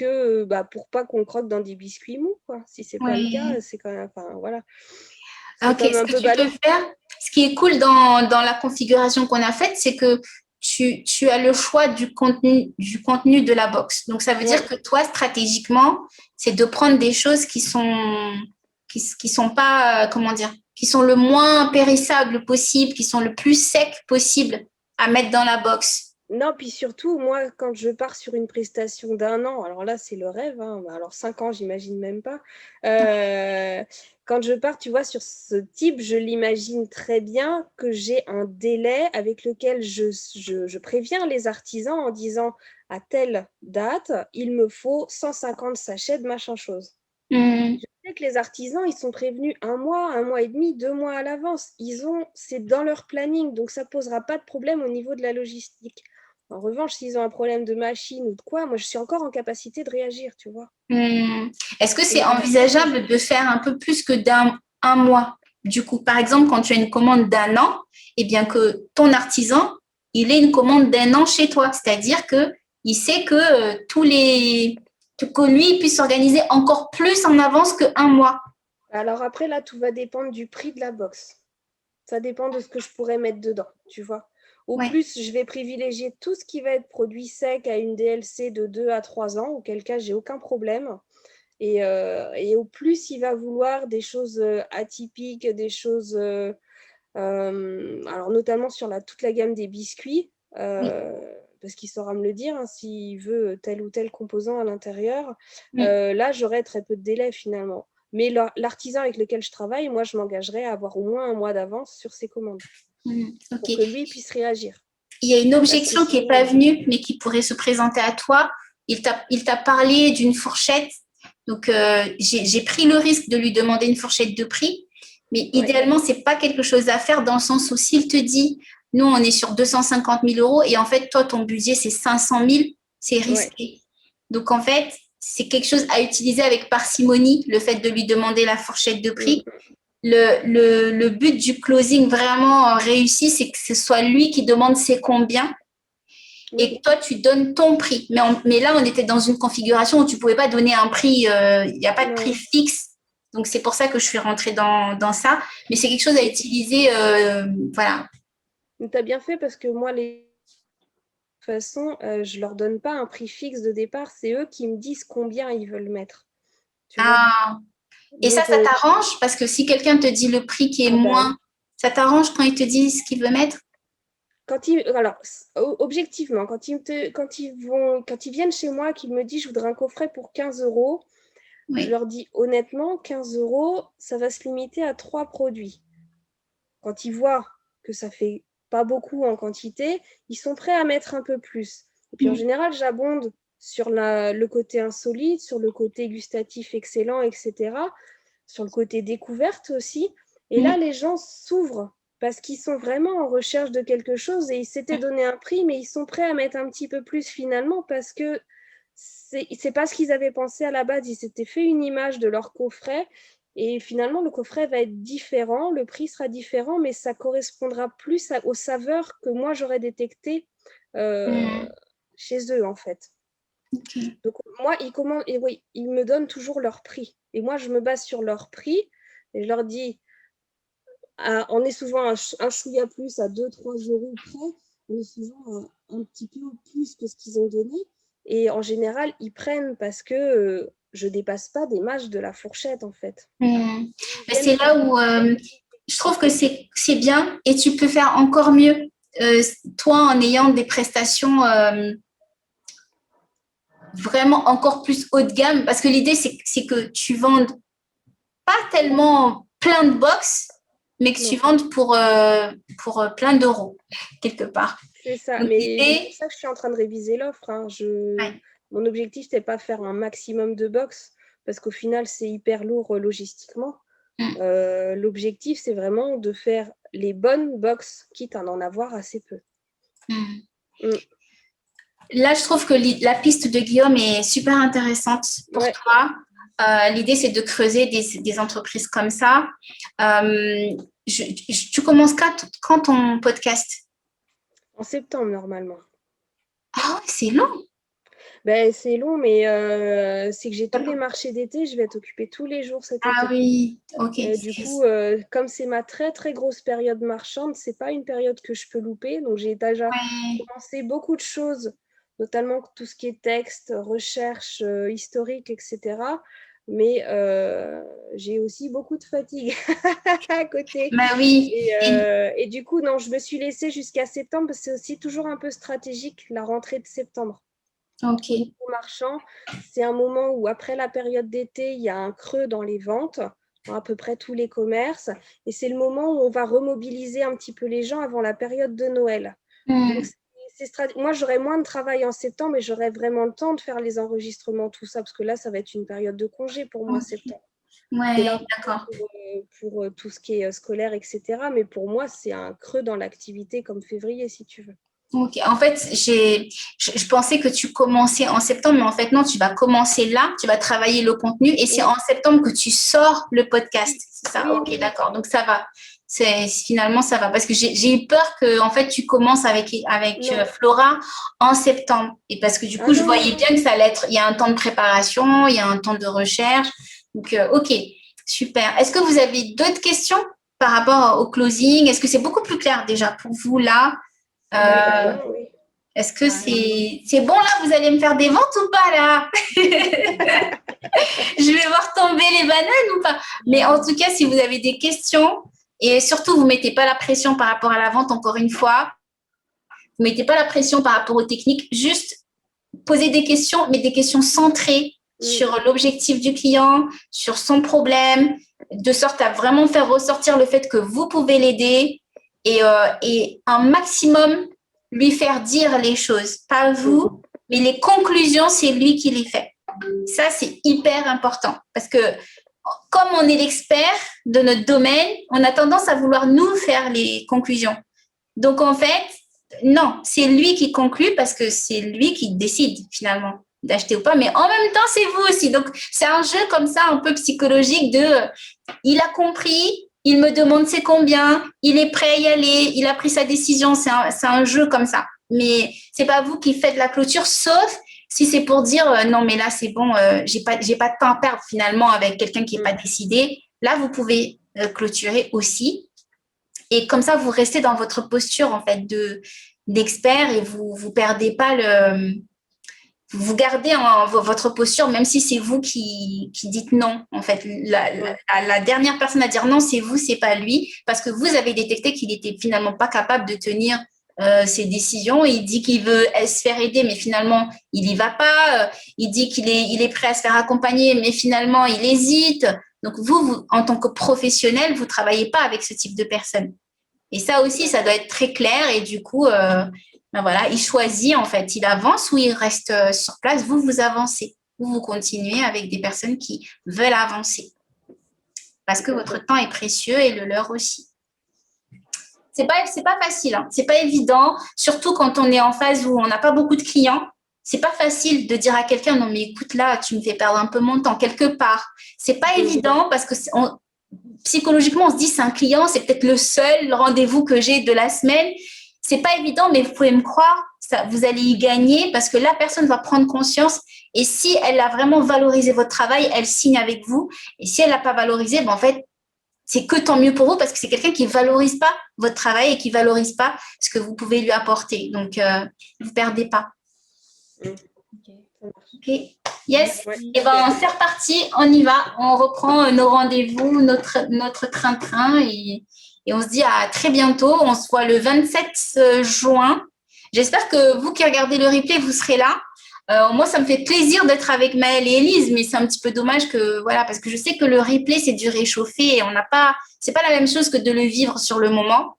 Speaker 3: pas qu'on croque dans des biscuits mous, quoi. Si c'est pas le cas, c'est quand même… Enfin, voilà.
Speaker 1: Ok, ce que tu peux faire, ce qui est cool dans la configuration qu'on a faite, c'est que tu as le choix du contenu de la box. Donc, ça veut dire que toi, stratégiquement, c'est de prendre des choses qui sont pas, comment dire, qui sont le moins périssables possible, qui sont le plus sec possible à mettre dans la box.
Speaker 3: Non, puis surtout, moi, quand je pars sur une prestation d'1 an, alors là, c'est le rêve, hein, alors 5 ans, j'imagine même pas. Quand je pars, tu vois, sur ce type, je l'imagine très bien que j'ai un délai avec lequel je préviens les artisans en disant à telle date, il me faut 150 sachets de machin chose. Je sais que les artisans, ils sont prévenus 1 mois, 1 mois et demi, 2 mois à l'avance. C'est dans leur planning, donc ça ne posera pas de problème au niveau de la logistique. En revanche, s'ils ont un problème de machine ou de quoi, moi, je suis encore en capacité de réagir, tu vois.
Speaker 1: Est-ce que c'est envisageable de faire un peu plus que d'un mois? Du coup, par exemple, quand tu as une commande d'1 an, eh bien que ton artisan, il ait une commande d'1 an chez toi. C'est-à-dire qu'il sait que que lui il puisse s'organiser encore plus en avance que1 mois.
Speaker 3: Alors après, là, tout va dépendre du prix de la box. Ça dépend de ce que je pourrais mettre dedans, tu vois. Au plus, je vais privilégier tout ce qui va être produit sec à une DLC de 2 à 3 ans, auquel cas, j'ai aucun problème. Et au plus, il va vouloir des choses atypiques, des choses… alors, notamment sur toute la gamme des biscuits, parce qu'il saura me le dire, hein, s'il veut tel ou tel composant à l'intérieur. Là, j'aurai très peu de délai finalement. Mais l'artisan avec lequel je travaille, moi, je m'engagerai à avoir au moins 1 mois d'avance sur ses commandes pour que lui puisse réagir.
Speaker 1: Il y a une objection qui n'est pas venue, mais qui pourrait se présenter à toi. Il t'a parlé d'une fourchette. Donc, j'ai pris le risque de lui demander une fourchette de prix. Mais idéalement, ce n'est pas quelque chose à faire dans le sens où s'il te dit, nous, on est sur 250 000 euros et en fait, toi, ton budget, c'est 500 000, c'est risqué. Donc, en fait, c'est quelque chose à utiliser avec parcimonie, le fait de lui demander la fourchette de prix. Le but du closing vraiment réussi, c'est que ce soit lui qui demande c'est combien et que toi, tu donnes ton prix. Mais là, on était dans une configuration où tu ne pouvais pas donner un prix, il n'y a pas de prix fixe. Donc, c'est pour ça que je suis rentrée dans ça. Mais c'est quelque chose à utiliser, voilà.
Speaker 3: Tu as bien fait parce que moi, de toute façon, je ne leur donne pas un prix fixe de départ. C'est eux qui me disent combien ils veulent mettre. Tu vois.
Speaker 1: Et donc, ça t'arrange parce que si quelqu'un te dit le prix qui est moins, ça t'arrange quand ils te disent ce qu'ils veulent mettre?
Speaker 3: Alors, objectivement, quand ils viennent chez moi, qu'ils me disent je voudrais un coffret pour 15 €, je leur dis honnêtement, 15 €, ça va se limiter à 3 produits. Quand ils voient que ça fait pas beaucoup en quantité, ils sont prêts à mettre un peu plus. Et puis en général, j'abonde sur le côté insolite, sur le côté gustatif excellent, etc., sur le côté découverte aussi. Et là, les gens s'ouvrent parce qu'ils sont vraiment en recherche de quelque chose et ils s'étaient donné un prix, mais ils sont prêts à mettre un petit peu plus finalement parce que c'est pas ce qu'ils avaient pensé à la base. Ils s'étaient fait une image de leur coffret et finalement le coffret va être différent, le prix sera différent, mais ça correspondra plus aux saveurs que moi j'aurais détectées chez eux en fait.
Speaker 1: Ok.
Speaker 3: Donc moi, et oui, ils me donnent toujours leur prix. Et moi, je me base sur leur prix et je leur dis, on est souvent un chouïa plus à 2-3 € près, on est souvent un petit peu plus que ce qu'ils ont donné. Et en général, ils prennent parce que je dépasse pas des marges de la fourchette en fait.
Speaker 1: Mais
Speaker 3: Ils
Speaker 1: c'est
Speaker 3: viennent
Speaker 1: là où je trouve que c'est bien et tu peux faire encore mieux. Toi, en ayant des prestations vraiment encore plus haut de gamme, parce que l'idée, c'est que tu vendes pas tellement plein de box, mais que tu
Speaker 3: Non,
Speaker 1: vendes pour plein d'euros, quelque part.
Speaker 3: c'est ça.
Speaker 1: Donc,
Speaker 3: Mais c'est pour
Speaker 1: l'idée,
Speaker 3: ça que je suis en train de réviser l'offre, hein.
Speaker 1: ouais.
Speaker 3: Mon objectif, c'est pas faire un maximum de box parce qu'au final, c'est hyper lourd logistiquement.
Speaker 1: Mm.
Speaker 3: L'objectif, c'est vraiment de faire les bonnes box, quitte à en avoir assez peu.
Speaker 1: Mm.
Speaker 3: Mm.
Speaker 1: Là, je trouve que la piste de Guillaume est super intéressante pour
Speaker 3: Ouais.
Speaker 1: toi. L'idée, c'est de creuser des entreprises comme ça. Tu commences quand ton podcast?
Speaker 3: En septembre, normalement.
Speaker 1: Ah ouais, c'est long.
Speaker 3: Ben, c'est long, mais c'est que j'ai tous les marchés d'été. Je vais être occupée tous les jours cet
Speaker 1: Ah
Speaker 3: été.
Speaker 1: oui, ok.
Speaker 3: Et du coup, comme c'est ma très, très grosse période marchande, c'est pas une période que je peux louper. Donc, j'ai déjà
Speaker 1: Ouais.
Speaker 3: commencé beaucoup de choses, notamment tout ce qui est texte, recherche historique, etc. Mais j'ai aussi beaucoup de fatigue à côté.
Speaker 1: Bah oui.
Speaker 3: Et du coup, non, je me suis laissée jusqu'à septembre parce que c'est aussi toujours un peu stratégique, la rentrée de septembre.
Speaker 1: Ok.
Speaker 3: Au niveau marchand, c'est un moment où, après la période d'été, il y a un creux dans les ventes, dans à peu près tous les commerces. Et c'est le moment où on va remobiliser un petit peu les gens avant la période de Noël. Donc,
Speaker 1: Hmm.
Speaker 3: moi, j'aurai moins de travail en septembre et j'aurai vraiment le temps de faire les enregistrements, tout ça, parce que là, ça va être une période de congé pour moi,
Speaker 1: Ok.
Speaker 3: septembre. C'est
Speaker 1: Ouais,
Speaker 3: la
Speaker 1: d'accord.
Speaker 3: pour tout ce qui est scolaire, etc. Mais pour moi, c'est un creux dans l'activité comme février, si tu veux.
Speaker 1: Ok. En fait, je pensais que tu commençais en septembre, mais en fait, non, tu vas commencer là, tu vas travailler le contenu et c'est
Speaker 3: Oui,
Speaker 1: en septembre que tu sors le podcast.
Speaker 3: oui,
Speaker 1: C'est ça?
Speaker 3: oui,
Speaker 1: Ok,
Speaker 3: oui.
Speaker 1: d'accord. Donc, ça va. Finalement, ça va. Parce que j'ai eu peur que, en fait, tu commences avec
Speaker 3: Non.
Speaker 1: Flora en septembre. Et parce que du
Speaker 3: Ah
Speaker 1: coup, je
Speaker 3: non, non,
Speaker 1: voyais
Speaker 3: non.
Speaker 1: bien que ça allait être, il y a un temps de préparation, il y a un temps de recherche. Donc, ok, super. Est-ce que vous avez d'autres questions par rapport au closing? Est-ce que c'est beaucoup plus clair déjà pour vous là? Euh,
Speaker 3: Carrément, oui.
Speaker 1: Est-ce que
Speaker 2: Carrément.
Speaker 1: c'est bon là? Vous allez me faire des ventes ou pas là? Je vais voir tomber les bananes ou pas? Mais en tout cas, si vous avez des questions et surtout, vous ne mettez pas la pression par rapport à la vente, encore une fois, vous ne mettez pas la pression par rapport aux techniques, juste posez des questions, mais des questions centrées
Speaker 3: Mm.
Speaker 1: sur l'objectif du client, sur son problème, de sorte à vraiment faire ressortir le fait que vous pouvez l'aider et un maximum lui faire dire les choses, pas vous, mais les conclusions, c'est lui qui les fait. Ça, c'est hyper important parce que comme on est l'expert de notre domaine, on a tendance à vouloir nous faire les conclusions. Donc, en fait, non, c'est lui qui conclut parce que c'est lui qui décide finalement d'acheter ou pas. Mais en même temps, c'est vous aussi. Donc, c'est un jeu comme ça, un peu psychologique de il a compris, il me demande c'est combien, il est prêt à y aller, il a pris sa décision. C'est un jeu comme ça. Mais c'est pas vous qui faites la clôture, sauf si c'est pour dire non, mais là, c'est bon, j'ai pas de temps à perdre finalement avec quelqu'un qui n'est pas décidé. Là, vous pouvez clôturer aussi. Et comme ça, vous restez dans votre posture en fait d'expert et vous perdez pas vous gardez votre posture même si c'est vous qui dites non en fait. La dernière personne à dire non, c'est vous, c'est pas lui, parce que vous avez détecté qu'il était finalement pas capable de tenir ses décisions. Il dit qu'il veut se faire aider, mais finalement il y va pas. Il dit il est prêt à se faire accompagner, mais finalement il hésite. Donc vous en tant que professionnel, vous travaillez pas avec ce type de personne. Et ça aussi, ça doit être très clair. Et du coup, ben voilà, il choisit en fait, il avance ou il reste sur place. Vous, vous avancez ou vous continuez avec des personnes qui veulent avancer. Parce que votre temps est précieux et le leur aussi. c'est pas facile, hein. C'est pas évident, surtout quand on est en phase où on n'a pas beaucoup de clients. C'est pas facile de dire à quelqu'un, non, mais écoute, là, tu me fais perdre un peu mon temps quelque part. C'est pas évident parce que psychologiquement, on se dit, c'est un client, c'est peut-être le seul rendez-vous que j'ai de la semaine. C'est pas évident, mais vous pouvez me croire, ça, vous allez y gagner parce que la personne va prendre conscience. Et si elle a vraiment valorisé votre travail, elle signe avec vous. Et si elle n'a pas valorisé, ben en fait, c'est que tant mieux pour vous parce que c'est quelqu'un qui ne valorise pas votre travail et qui ne valorise pas ce que vous pouvez lui apporter. Donc, vous ne perdez pas. OK. Yes.
Speaker 3: Ouais.
Speaker 1: Et ben, c'est reparti, on y va. On reprend nos rendez-vous, notre train-train et on se dit à très bientôt. On se voit le 27 juin. J'espère que vous qui regardez le replay, vous serez là. Moi, ça me fait plaisir d'être avec Maëlle et Élise, mais c'est un petit peu dommage que, voilà, parce que je sais que le replay, c'est du réchauffé et c'est pas la même chose que de le vivre sur le moment.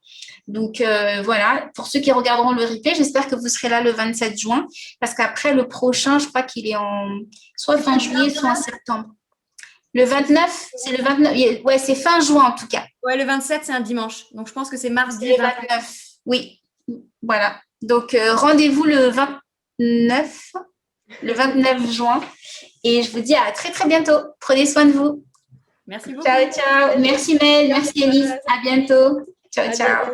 Speaker 1: Donc, voilà, pour ceux qui regarderont le replay, j'espère que vous serez là le 27 juin, parce qu'après, le prochain, je crois qu'il est soit fin juillet, soit en septembre. Le 29, c'est le 29, ouais, c'est fin juin en tout cas.
Speaker 2: Ouais, le 27, c'est un dimanche, donc je pense que c'est mardi.
Speaker 1: Le 29, oui, voilà. Donc, rendez-vous le 29 juin. Et je vous dis à très, très bientôt. Prenez soin de vous.
Speaker 2: Merci beaucoup.
Speaker 1: Ciao, ciao. Merci Mel, merci Élise. À bientôt. Ciao, ciao.